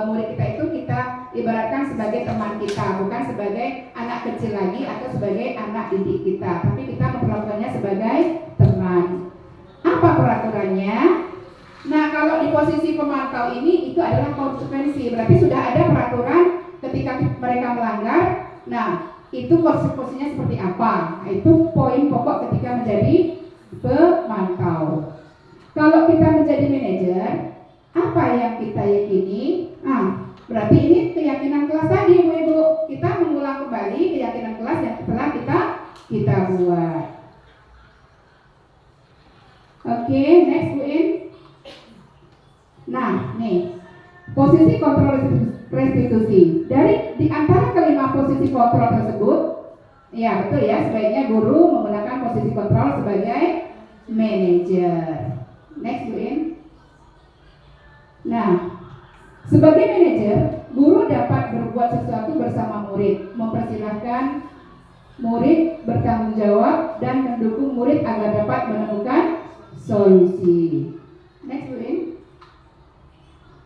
murid kita itu kita ibaratkan sebagai teman kita, bukan sebagai anak kecil lagi atau sebagai anak didik kita, tapi kita memperlakukannya sebagai teman. Apa peraturannya? Nah, kalau di posisi pemantau ini itu adalah konsekuensi. Berarti sudah ada peraturan ketika mereka melanggar. Nah, itu konsekuensinya seperti apa? Nah, itu poin pokok ketika menjadi pemantau. Kalau kita menjadi manajer, apa yang kita yakini? Berarti ini keyakinan kelas tadi, Ibu-ibu. Kita mengulang kembali keyakinan kelas yang telah kita buat. Oke, next Bu In. Nah, nih posisi kontrol restitusi. Dari di antara kelima posisi kontrol tersebut, ya betul ya, sebaiknya guru menggunakan posisi kontrol sebagai manajer. Next, Bu In. Nah, sebagai manajer, guru dapat berbuat sesuatu bersama murid, mempersilahkan murid bertanggung jawab dan mendukung murid agar dapat menemukan solusi. Next, Bu In.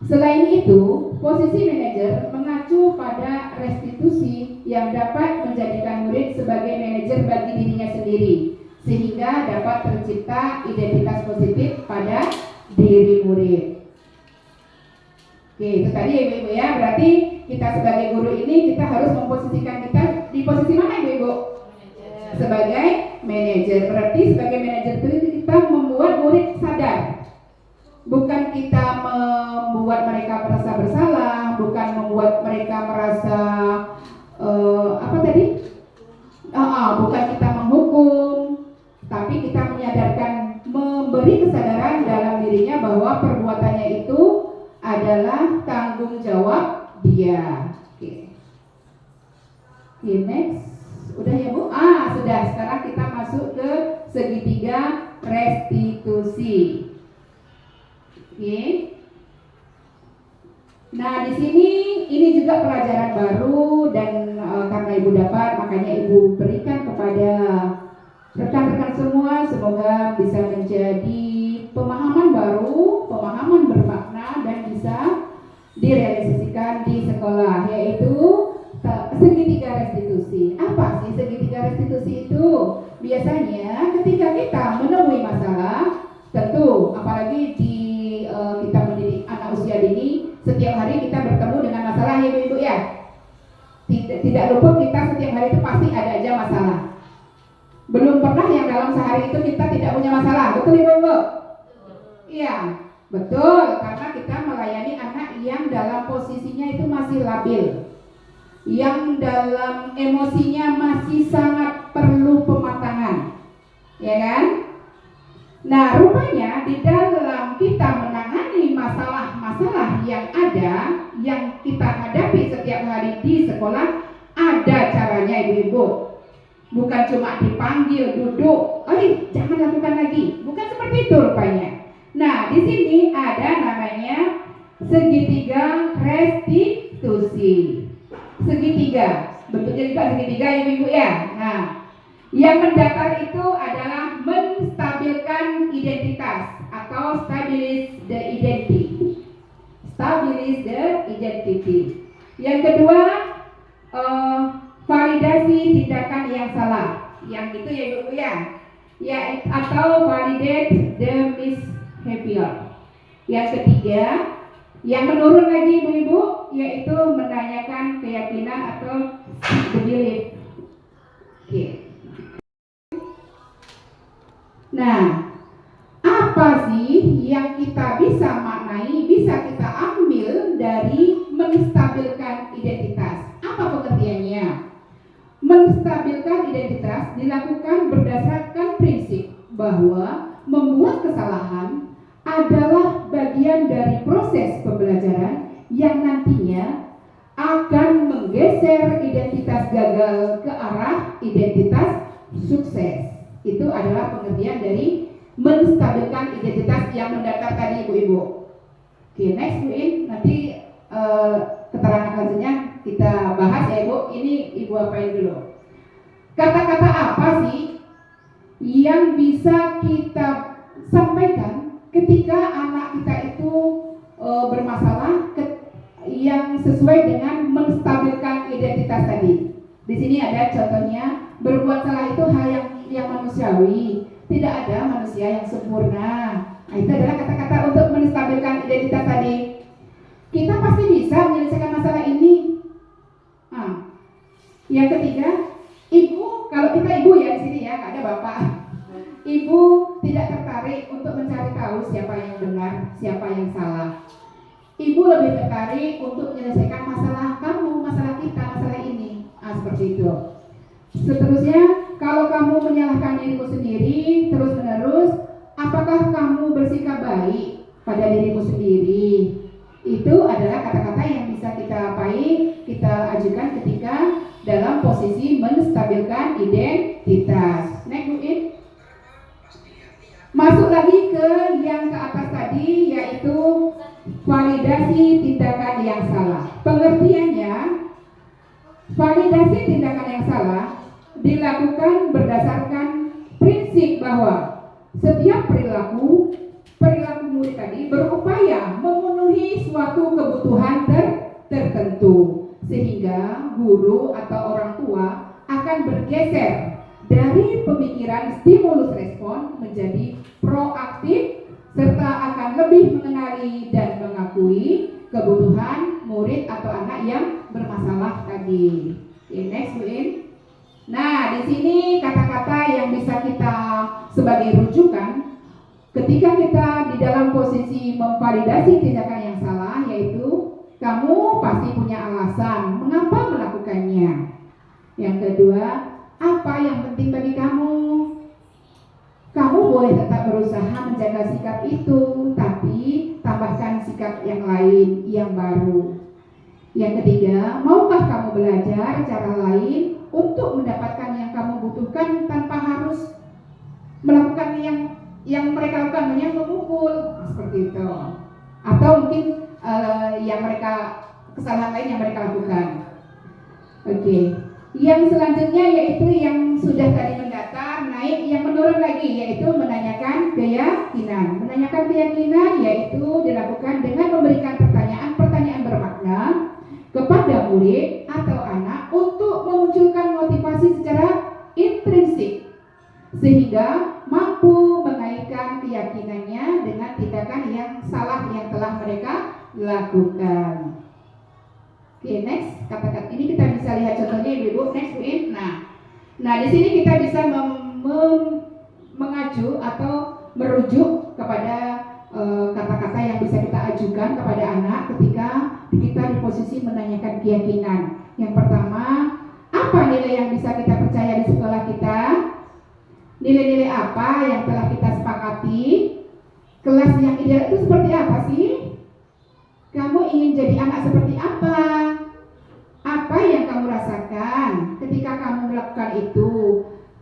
Selain itu, posisi manajer mengacu pada restitusi yang dapat menjadikan murid sebagai manajer bagi dirinya sendiri, sehingga dapat tercipta identitas positif pada diri murid. Oke, itu tadi ya Ibu-Ibu ya. Berarti kita sebagai guru ini kita harus memposisikan kita di posisi mana Ibu-Ibu? Sebagai manajer. Berarti sebagai manajer itu kita membuat murid sadar. Bukan kita membuat mereka merasa bersalah, bukan membuat mereka merasa bukan kita menghukum, tapi kita menyadarkan, memberi kesadaran dalam dirinya bahwa perbuatannya itu adalah tanggung jawab dia. Oke. Next. Udah ya Bu? Sudah. Sekarang kita masuk ke segitiga restitusi. Oke. Nah, di sini ini juga pelajaran baru dan karena Ibu dapat, makanya Ibu berikan kepada rekan-rekan semua, semoga bisa menjadi pemahaman baru, pemahaman bermakna dan bisa direalisasikan di sekolah, yaitu segitiga restitusi. Apa sih segitiga restitusi itu? Biasanya ketika kita menemui masalah, tentu apalagi di kita mendidik anak usia dini, setiap hari kita bertemu dengan masalah ya Ibu ya. Tidak luput kita setiap hari itu pasti ada aja masalah. Belum pernah yang dalam sehari itu kita tidak punya masalah, betul Ibu? Iya, betul, karena kita melayani anak yang dalam posisinya itu masih labil, yang dalam emosinya masih sangat perlu pematangan, ya kan? Nah, rupanya di dalam kita menangani masalah-masalah yang ada, yang kita hadapi setiap hari di sekolah, ada caranya Ibu-Ibu. Bukan cuma dipanggil, duduk, jangan lakukan lagi. Bukan seperti itu rupanya. Nah, di sini ada namanya segitiga restitusi. Segitiga, bentuknya juga segitiga Ibu-Ibu ya. Nah, yang mendasar itu adalah menstabilkan identitas atau stabilize the identity. Stabilize the identity. Yang kedua, validasi tindakan yang salah. Yang itu ya Ibu ya. Ya, atau validate the misbehavior. Yang ketiga, yang menurun lagi Ibu-Ibu, yaitu menanyakan keyakinan atau belief. Oke. Nah, apa sih yang kita bisa maknai, bisa kita ambil dari menstabilkan identitas? Apa pengertiannya? Menstabilkan identitas dilakukan berdasarkan prinsip bahwa membuat kesalahan adalah bagian dari proses pembelajaran yang nantinya akan menggeser identitas gagal ke arah identitas sukses. Itu adalah pengertian dari menstabilkan identitas yang mendasar tadi Ibu-Ibu. Oke, next Bu In, nanti keterangan selanjutnya kita bahas ya Ibu. Ini Ibu apain dulu. Kata-kata apa sih yang bisa kita sampaikan ketika anak kita itu bermasalah yang sesuai dengan menstabilkan identitas tadi? Di sini ada contohnya, berbuat salah itu hal yang manusiawi. Tidak ada manusia yang sempurna. Nah, itu adalah kata-kata untuk menstabilkan identitas tadi. Kita pasti bisa menyelesaikan masalah ini. Yang ketiga, Ibu, kalau kita Ibu ya di sini ya, nggak ada Bapak. Ibu tidak tertarik untuk mencari tahu siapa yang benar, siapa yang salah. Ibu lebih tertarik untuk menyelesaikan masalah kamu, masalah kita, masalah ini. Seperti itu. Seterusnya, kalau kamu menyalahkan dirimu sendiri terus-menerus, apakah kamu bersikap baik pada dirimu sendiri? Itu adalah kata-kata yang bisa kita ajukan ketika dalam posisi menstabilkan identitas. Next, Bu In. Masuk lagi ke yang ke atas tadi, yaitu validasi tindakan yang salah. Pengertiannya, validasi tindakan yang salah dilakukan berdasarkan prinsip bahwa setiap perilaku murid tadi berupaya memenuhi suatu kebutuhan tertentu, sehingga guru atau orang tua akan bergeser dari pemikiran stimulus respon menjadi proaktif serta akan lebih mengenali dan mengakui kebutuhan murid atau anak yang bermasalah tadi. Okay, next, Bu In. Nah, di sini kata-kata yang bisa kita sebagai rujukan ketika kita di dalam posisi memvalidasi tindakan yang salah, yaitu kamu pasti punya alasan mengapa melakukannya. Yang kedua, apa yang penting bagi kamu? Kamu boleh tetap berusaha menjaga sikap itu, tapi tambahkan sikap yang lain, yang baru. Yang ketiga, maukah kamu belajar cara lain untuk mendapatkan yang kamu butuhkan tanpa harus melakukan yang mereka lakukan, yang memukul, seperti itu. Atau mungkin yang mereka kesalahan lain yang mereka lakukan. Oke. Yang selanjutnya yaitu yang sudah tadi mendatar, naik yang menurun lagi, yaitu menanyakan keyakinan. Menanyakan keyakinan yaitu dilakukan dengan memberikan pertanyaan bermakna kepada murid atau anak untuk memunculkan motivasi secara intrinsik, sehingga mampu mengaitkan keyakinannya dengan tindakan yang salah yang telah mereka lakukan. Oke, next. Kata-kata ini kita bisa lihat contohnya, Ibu. Next, Bu In. Nah, di sini kita bisa mengacu atau merujuk kepada kata-kata yang bisa kita ajukan kepada anak ketika kita di posisi menanyakan keyakinan. Yang pertama, apa nilai yang bisa kita percaya di sekolah kita? Nilai-nilai apa yang telah kita sepakati? Kelas yang ideal itu seperti apa sih? Kamu ingin jadi anak seperti apa? Apa yang kamu rasakan ketika kamu melakukan itu?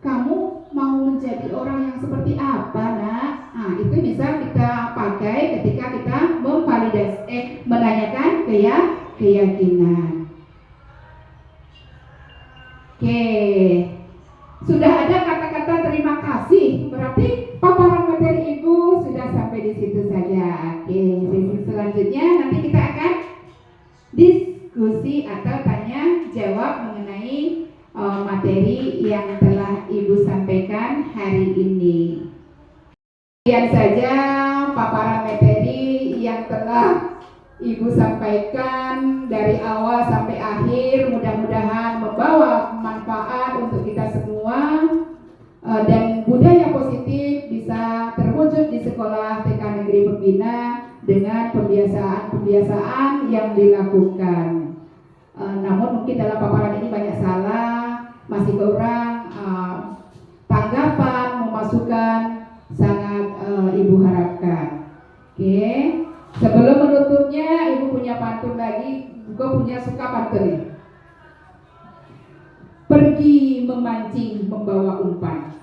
Kamu mau menjadi orang yang seperti apa, nak? Nah, itu bisa kita pakai ketika kita menanyakan keyakinan. Oke. Sudah ada kata-kata terima kasih, berarti paparan materi Ibu sudah sampai di situ saja. Oke, sesi selanjutnya nanti kita akan diskusi atau tanya jawab mengenai materi yang telah Ibu sampaikan hari ini. Sekian saja paparan materi yang telah Ibu sampaikan dari awal sampai akhir, mudah-mudahan membawa manfaat untuk kita semua dan budaya positif bisa terwujud di sekolah TK Negeri Pembina dengan pembiasaan yang dilakukan. Namun mungkin dalam paparan ini banyak salah, masih kurang tanggapan, memasukkan sangat Ibu harapkan. Oke. Sebelum menutupnya, Ibu punya pantun lagi. Gue punya suka pantun nih. Pergi memancing membawa umpan.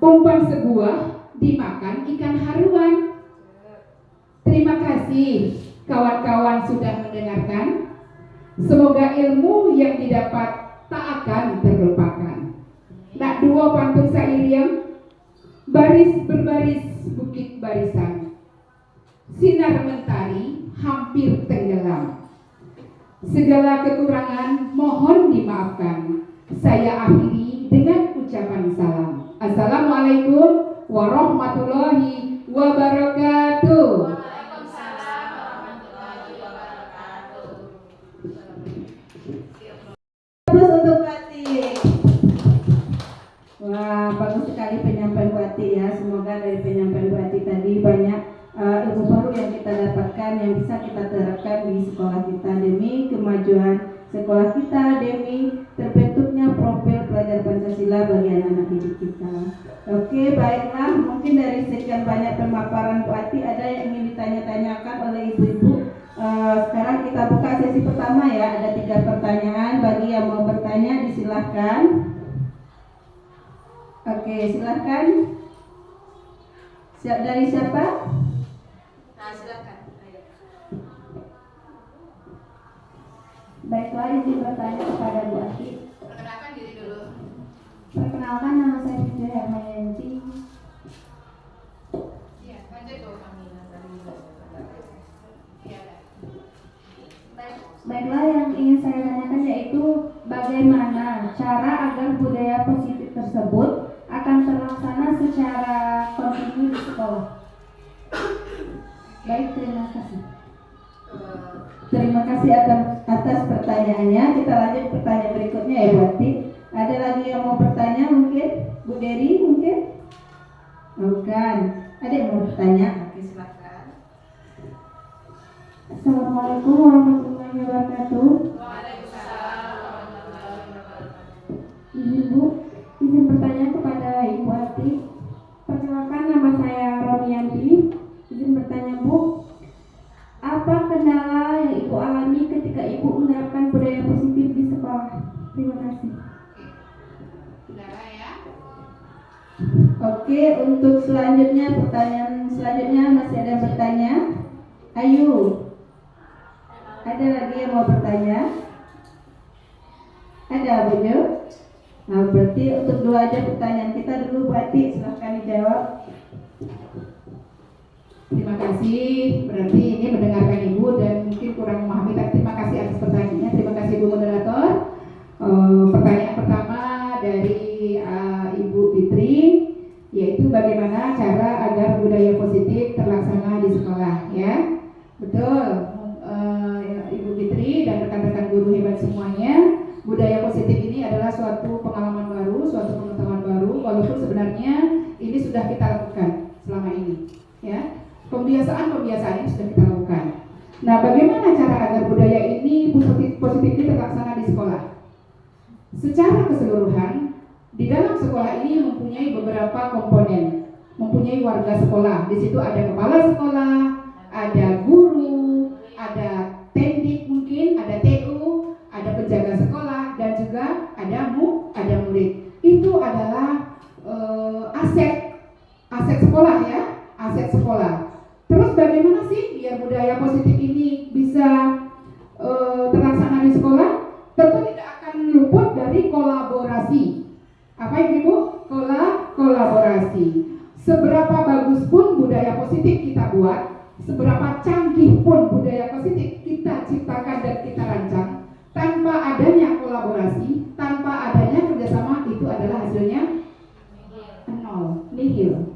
Umpan sebuah dimakan ikan haruan. Terima kasih kawan-kawan sudah mendengarkan. Semoga ilmu yang didapat tak akan terlupakan. Nak dua pantun syair yang baris berbaris bukit barisan, sinar mentari hampir tenggelam. Segala kekurangan mohon dimaafkan. Saya akhiri dengan ucapan salam. Assalamualaikum warahmatullahi wabarakatuh. Waalaikumsalam warahmatullahi wabarakatuh. Terus untuk batik. Wah, bagus sekali penyampaian Bu Ati ya. Semoga dari penyampaian Bu Ati tadi banyak ilmu baru yang kita dapatkan yang bisa kita terapkan di sekolah kita demi kemajuan sekolah kita, demi terbentuknya profil pelajar belajar Pancasila bagi anak-anak didik kita. Oke, baiklah, mungkin dari sekian banyak pemaparan Bu Ati ada yang ingin ditanya-tanyakan oleh ibu-ibu. Sekarang kita buka sesi pertama ya, ada 3 pertanyaan. Bagi yang mau bertanya disilahkan. Oke, silahkan. Dari siapa? Nah, silakan. Ayo. Baiklah, izin bertanya kepada Bu Ati. Perkenalkan diri dulu. Perkenalkan, nama saya Fitri Hermayanti. Iya, lanjut Bu kami. Iya. Baiklah, yang ingin saya tanyakan yaitu bagaimana cara agar budaya positif tersebut akan terlaksana secara kontinu di sekolah. Baik, terima kasih. Terima kasih atas pertanyaannya. Kita lanjut pertanyaan berikutnya ya Bu Ati. Ada lagi yang mau bertanya mungkin? Bu Dery mungkin? Bukan. Ada yang mau bertanya? Oke, silakan. Assalamualaikum warahmatullahi wabarakatuh. Izin Bu, izin bertanya kepada Ibu Ati. Perkenalkan, nama saya Romianti. Izin bertanya Bu, apa kendala yang Ibu alami ketika Ibu menerapkan budaya positif di sekolah? Terima kasih. Kendala ya. Oke, untuk selanjutnya pertanyaan selanjutnya masih ada yang bertanya. Ayu, ada lagi yang mau bertanya? Ada Bu Jo? Nah, berarti untuk 2 aja pertanyaan kita dulu Bu Ati, silahkan dijawab. Terima kasih. Berarti ini mendengarkan Ibu dan mungkin kurang memahami. Tapi terima kasih atas pertanyaannya. Terima kasih Bu Moderator. Pertanyaan pertama dari Ibu Fitri, yaitu bagaimana cara agar budaya positif terlaksana di sekolah, ya. Betul, Ibu Fitri dan rekan-rekan guru hebat semuanya. Budaya positif ini adalah suatu pengalaman baru, suatu pengetahuan baru, walaupun sebenarnya ini sudah kita lakukan selama ini, ya. Pembiasaan-pembiasaan ini sudah kita lakukan. Nah, bagaimana cara agar budaya ini positif ini terlaksana di sekolah? Secara keseluruhan, di dalam sekolah ini mempunyai beberapa komponen, mempunyai warga sekolah. Di situ ada kepala sekolah, ada guru, ada tendik mungkin, ada TU, ada penjaga sekolah, dan juga ada murid. Itu adalah aset sekolah ya, aset sekolah. Terus bagaimana sih biar budaya positif ini bisa terlaksana di sekolah? Tentu tidak akan luput dari kolaborasi. Apa itu Bu? Kolaborasi. Seberapa bagus pun budaya positif kita buat, seberapa canggih pun budaya positif kita ciptakan dan kita rancang, tanpa adanya kolaborasi, tanpa adanya kerjasama, itu adalah hasilnya nol, nihil.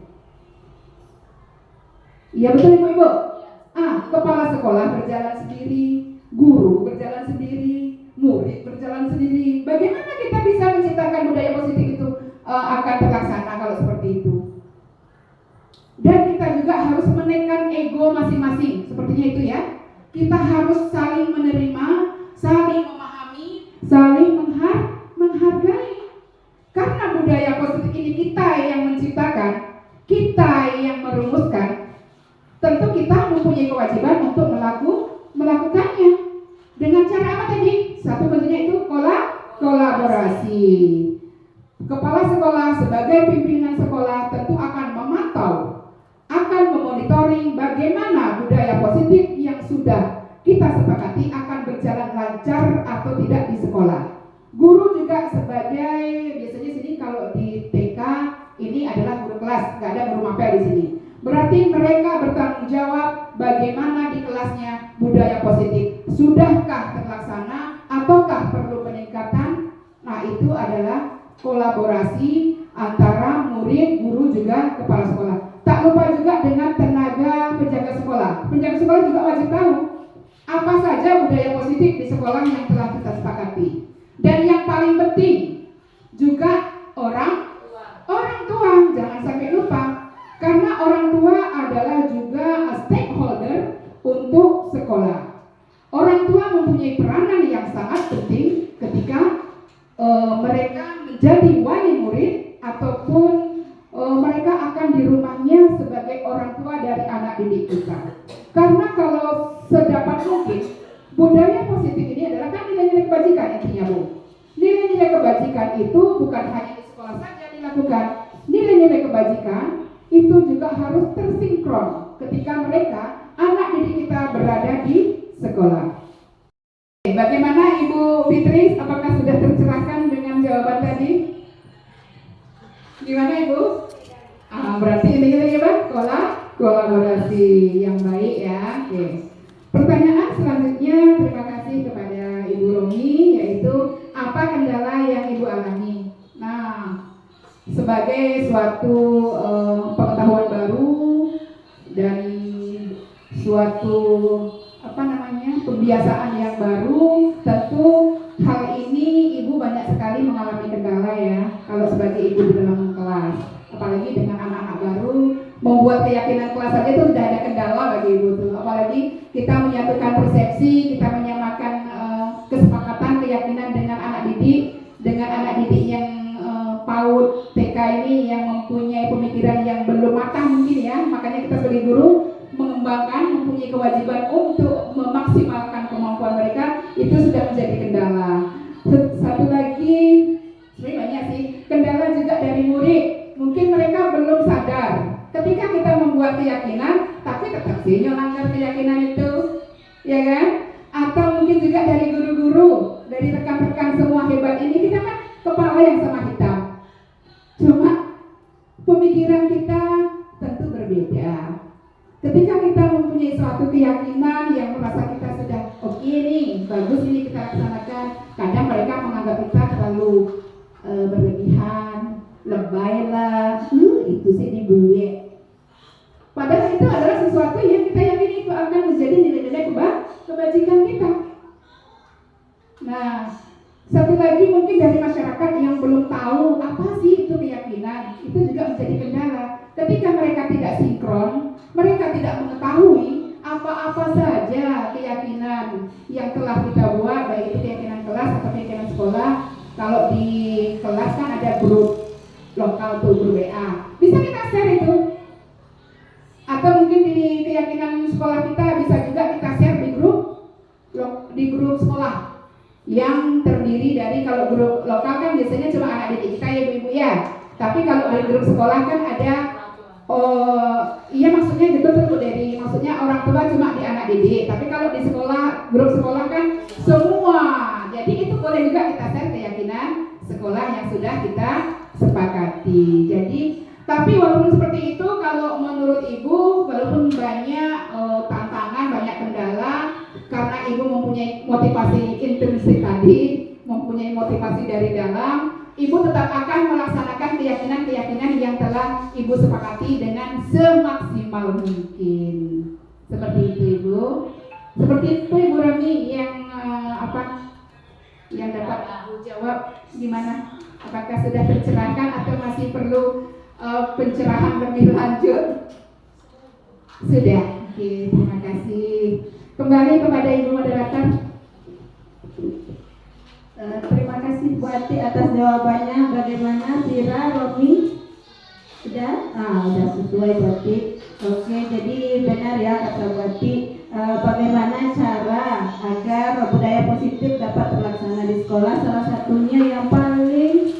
Iya betul Ibu-Ibu? Kepala sekolah berjalan sendiri, guru berjalan sendiri, murid berjalan sendiri. Bagaimana kita bisa menciptakan budaya positif itu akan terlaksana kalau seperti itu? Dan kita juga harus menekan ego masing-masing, sepertinya itu ya. Kita harus saling menerima, saling memahami, saling menghargai. Karena budaya positif ini kita yang menciptakan, kita yang merumuskan. Tentu kita mempunyai kewajiban untuk melakukannya. Dengan cara apa tadi? Satu kuncinya itu kolaborasi. Kepala sekolah sebagai pimpinan sekolah tentu akan memantau, akan memonitoring bagaimana budaya positif yang sudah kita sepakati akan berjalan lancar atau tidak di sekolah. Guru juga sebagai, biasanya sini kalau di TK ini adalah guru kelas, nggak ada guru mapel di sini. Berarti mereka bertanggung jawab bagaimana di kelasnya budaya positif. Sudahkah terlaksana ataukah perlu peningkatan? Nah, itu adalah kolaborasi antara murid, guru, juga kepala sekolah. Tak lupa juga dengan tenaga penjaga sekolah. Penjaga sekolah juga wajib tahu apa saja budaya positif di sekolah yang telah kita sepakati. Dan yang paling penting juga orang tua, jangan sampai lupa. Karena orang tua adalah juga stakeholder untuk sekolah. Orang tua mempunyai peranan yang sangat penting ketika mereka menjadi anak didik kita. Karena kalau sedapat mungkin budaya positif ini adalah kan nilai-nilai kebajikan intinya Bu. Nilai-nilai kebajikan itu bukan hanya di sekolah saja dilakukan. Nilai-nilai kebajikan itu juga harus tersinkron ketika mereka anak didik kita berada di sekolah. Bagaimana Ibu Fitri? Apakah sudah tercerahkan dengan jawaban tadi? Gimana Ibu? Berarti ini ya kolaborasi yang baik ya. Oke. Pertanyaan selanjutnya, terima kasih kepada Ibu Romi, yaitu apa kendala yang Ibu alami? Nah, sebagai suatu pengetahuan baru dan suatu pembiasaan yang baru, tentu hal ini Ibu banyak sekali mengalami kendala ya kalau sebagai ibu di dalam kelas, apalagi dengan anak-anak baru membuat keyakinan kelas saja itu sudah ada kendala bagi Ibu tuh, apalagi kita menyatukan persepsi, kita menyamakan kesepakatan keyakinan dengan anak didik yang PAUD TK ini yang mempunyai pemikiran yang belum matang mungkin ya, makanya kita sebagai guru mengembangkan, mempunyai kewajiban untuk memaksimalkan kemampuan mereka, itu sudah menjadi kendala. Satu lagi, sebenarnya banyak sih, kendala juga dari murid. Mungkin mereka belum sadar ketika kita membuat keyakinan, tapi tetap sih melanggar keyakinan itu, ya kan? Atau mungkin juga dari guru-guru, dari rekan-rekan semua hebat ini, kita kan kepala yang sama hitam. Cuma pemikiran kita tentu berbeda. Ketika kita mempunyai suatu keyakinan yang merasa kita sudah oke nih, bagus ini kita laksanakan, kadang mereka menganggap kita terlalu berlebihan, lebay lah, itu sih dibuat. Padahal itu adalah sesuatu yang kita yakini itu akan menjadi nilai-nilai kebajikan kita. Nah, satu lagi mungkin dari masyarakat yang belum tahu apa sih itu keyakinan, itu juga menjadi kendala. Ketika mereka tidak sinkron, mereka tidak mengetahui apa-apa saja keyakinan yang telah kita buat, baik itu keyakinan kelas atau keyakinan sekolah. Kalau di kelas kan ada grup lokal tuh, grup WA, bisa kita share itu. Atau mungkin di keyakinan sekolah kita bisa juga kita share di grup sekolah yang terdiri dari, kalau grup lokal kan biasanya cuma anak didik kita ya ibu-ibu ya. Tapi kalau di grup sekolah kan ada iya maksudnya gitu tuh dari maksudnya orang tua cuma di anak didik, tapi kalau di sekolah, grup sekolah kan semua. Jadi itu boleh juga kita share keyakinan sekolah yang sudah kita sepakati. Jadi tapi walaupun seperti itu, kalau menurut Ibu, walaupun banyak tantangan, banyak kendala, karena Ibu mempunyai motivasi intrinsik tadi, mempunyai motivasi dari dalam, Ibu tetap akan melaksanakan keyakinan-keyakinan yang telah Ibu sepakati dengan semaksimal mungkin. Seperti itu Ibu. Seperti itu Ibu Rami yang yang dapat jawab gimana? Apakah sudah tercerahkan atau masih perlu pencerahan lebih lanjut? Sudah. Oke, terima kasih. Kembali kepada Ibu moderator. Terima kasih Bu Ati atas jawabannya. Bagaimana Tira, Romi? Sudah? Sudah sesuai Bu Ati. Oke, jadi benar ya kata Bu Ati. Bagaimana cara agar budaya positif dapat terlaksana di sekolah? Salah satunya yang paling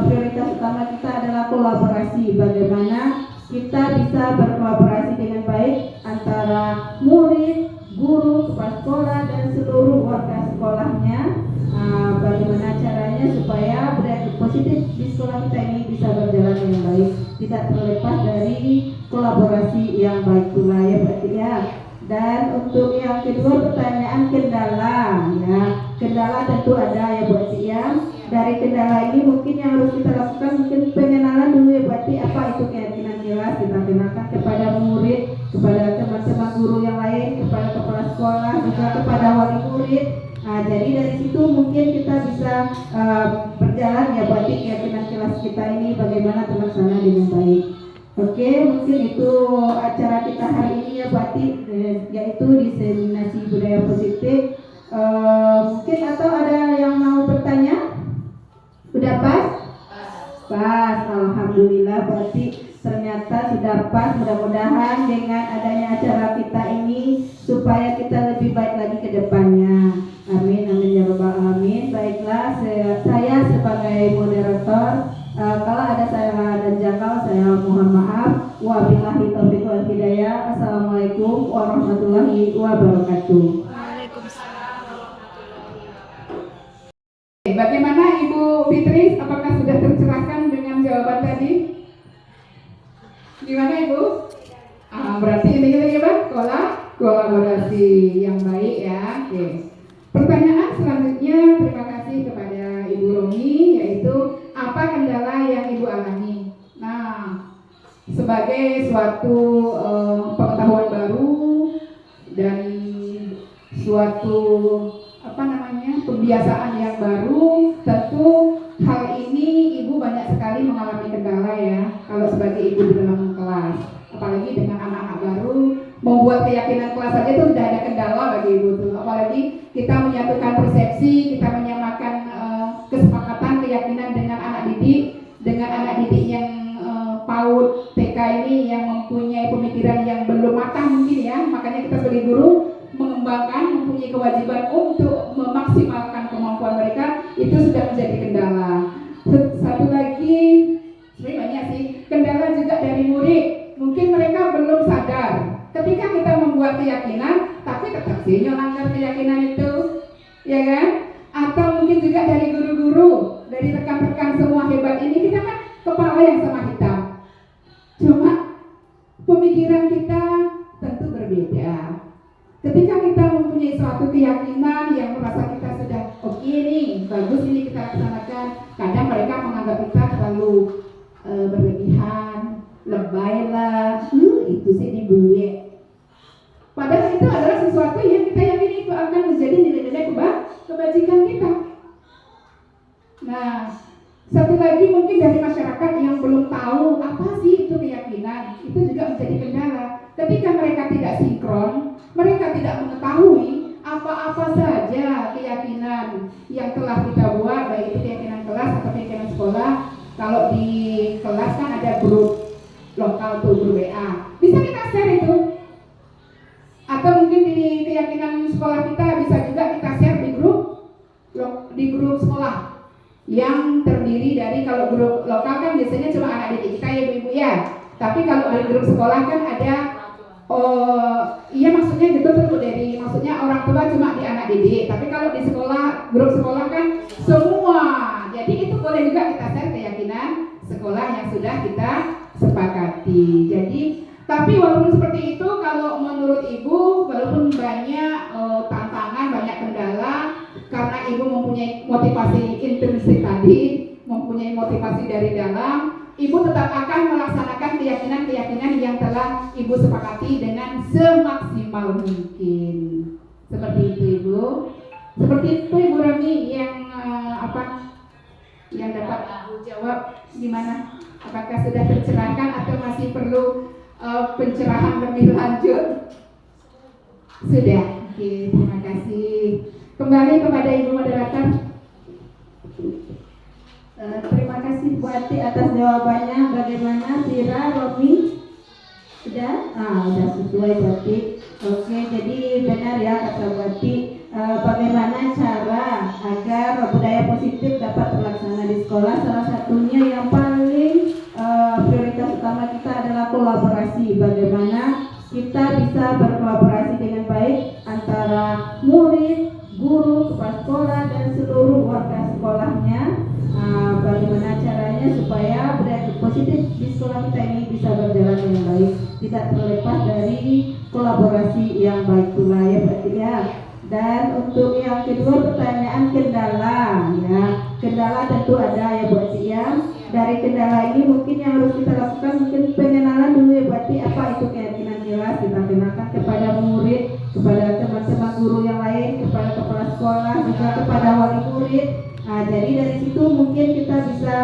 prioritas utama kita adalah kolaborasi. Bagaimana kita bisa berkolaborasi dengan baik antara murid, guru, kepala sekolah, dan seluruh warga sekolahnya. Bagaimana caranya supaya budaya positif di sekolah kita ini bisa berjalan dengan baik, tidak terlepas dari kolaborasi yang baik pula ya berarti ya. Dan untuk yang kedua pertanyaan kendala ya, kendala tentu ada ya Bu Ati ya. Dari kendala ini mungkin yang harus kita lakukan mungkin pengenalan dulu ya Bu Ati, apa itu keyakinan kelas, kita kenalkan kepada murid, kepada teman-teman guru yang lain, kepada kepala sekolah, juga kepada wali murid. Jadi dari situ mungkin kita bisa berjalan ya Bu Ati, keyakinan kelas kita ini bagaimana terlaksana dengan baik. Oke, mungkin itu acara kita hari ini ya Bu Ati, yaitu diseminasi budaya positif. Mungkin atau ada yang mau bertanya? Sudah pas? Pas, alhamdulillah Bu Ati, ternyata sudah pas. mudah-mudahan dengan adanya acara kita ini supaya kita lebih baik lagi ke depannya. Amin, amin ya rabbal alamin. Baiklah, saya sebagai moderator, kalau ada salah dan janggal saya mohon maaf. Wabillahi taufiq wal hidayah. Assalamualaikum warahmatullahi wabarakatuh. Bagaimana Ibu Fitri? Apakah sudah tercerahkan dengan jawaban tadi? Gimana Ibu? Berarti ini apa? Kolaborasi yang baik ya. Oke. Pertanyaan selanjutnya, terima kasih kepada Ibu Romi, yaitu apa kendala yang Ibu alami? Nah, sebagai suatu pengetahuan baru dan suatu kebiasaan yang baru, tentu hal ini Ibu banyak sekali mengalami kendala ya, kalau sebagai ibu di dalam kelas, apalagi dengan anak-anak baru, membuat keyakinan kelas saja itu sudah ada kendala bagi Ibu tuh, apalagi kita menyatukan persepsi, kita menyamakan kesepakatan keyakinan dengan anak didik yang PAUD TK ini yang mempunyai pemikiran yang belum matang mungkin ya, makanya kita sebagai guru mengembangkan, mempunyai kewajiban untuk memaksimalkan kemampuan mereka, itu sudah menjadi kendala. Satu lagi, sebenarnya banyak sih, kendala juga dari murid. Mungkin mereka belum sadar ketika kita membuat keyakinan, tapi tetap sih melanggar keyakinan itu, ya kan? Atau mungkin juga dari guru-guru, dari rekan-rekan semua hebat ini, kita kan kepala yang sama hitam, cuma pemikiran kita tentu berbeda. Ketika kita mempunyai suatu keyakinan yang merasa kita sudah oke nih, bagus ini kita laksanakan, kadang mereka menganggap kita terlalu berlebihan, lebay lah, itu sih dibuat. Padahal itu adalah sesuatu yang kita yakini itu akan menjadi nilai-nilai kebajikan kita. Nah, satu lagi mungkin dari masyarakat yang belum tahu apa sih itu keyakinan, itu juga menjadi kendala. Ketika mereka tidak sinkron, mereka tidak mengetahui apa-apa saja keyakinan yang telah kita buat, baik itu keyakinan kelas atau keyakinan sekolah. Kalau di kelas kan ada grup lokal tuh, grup WA, bisa kita share itu. Atau mungkin di keyakinan sekolah kita bisa juga kita share di grup sekolah yang terdiri dari, kalau grup lokal kan biasanya cuma anak didik kita ya ibu-ibu ya. Tapi kalau di grup sekolah kan ada iya maksudnya gitu tuh dari, maksudnya orang tua cuma di anak didik, tapi kalau di sekolah, grup sekolah kan semua. Jadi itu boleh juga kita share keyakinan sekolah yang sudah kita sepakati. Jadi tapi walaupun seperti itu, kalau menurut Ibu, walaupun banyak tantangan, banyak kendala, karena Ibu mempunyai motivasi intrinsik tadi, mempunyai motivasi dari dalam, Ibu tetap akan melaksanakan keyakinan-keyakinan yang telah Ibu sepakati dengan semaksimal mungkin. Seperti itu Ibu. Seperti itu Ibu Rami yang yang dapat jawab gimana? Apakah sudah tercerahkan atau masih perlu pencerahan lebih lanjut? Sudah. Oke, terima kasih. Kembali kepada Ibu moderator. Terima kasih Bu Ati atas jawabannya. Bagaimana Tira, Romi? Sudah? Sudah sesuai Bu Ati. Oke, jadi benar ya kata Bu Ati. Bagaimana cara agar budaya positif dapat terlaksana di sekolah? Salah satunya yang paling prioritas utama kita adalah kolaborasi. Bagaimana kita bisa berkolaborasi dengan baik antara murid, guru, kepala sekolah, dan seluruh warga sekolahnya. Bagaimana caranya supaya budaya positif di sekolah kita ini bisa berjalan dengan baik, tidak terlepas dari kolaborasi yang baik pula ya berarti ya. Dan untuk yang kedua, pertanyaan kendala ya. Kendala tentu ada ya Bu Ati ya. Dari kendala ini mungkin yang harus kita lakukan mungkin pengenalan dulu ya Bu Ati, apa itu keyakinan jelas, kita kenalkan kepada murid, kepada teman-teman guru yang lain, kepada kepala sekolah, juga kepada wali murid. Jadi dari situ mungkin kita bisa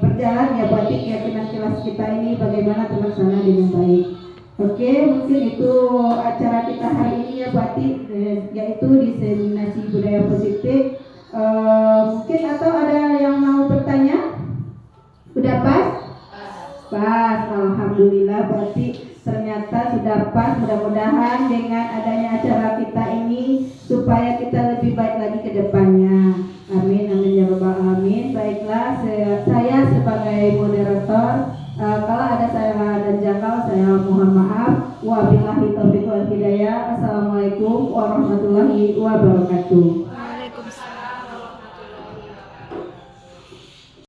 berjalan ya Bu Ati, keyakinan kelas kita ini bagaimana terlaksana dengan baik. Oke, mungkin itu acara kita hari ini ya Bu Ati, yaitu diseminasi budaya positif. Mungkin atau ada yang mau bertanya? Udah pas? Pas, alhamdulillah, berarti ternyata sudah pas. Mudah-mudahan dengan adanya acara kita ini supaya kita lebih baik lagi ke depannya. Amin, amin ya rabbal alamin. Baiklah, saya sebagai moderator, kalau ada salah dan janggal saya mohon maaf. Wabillahi taufiq wal hidayah. Assalamualaikum warahmatullahi wabarakatuh.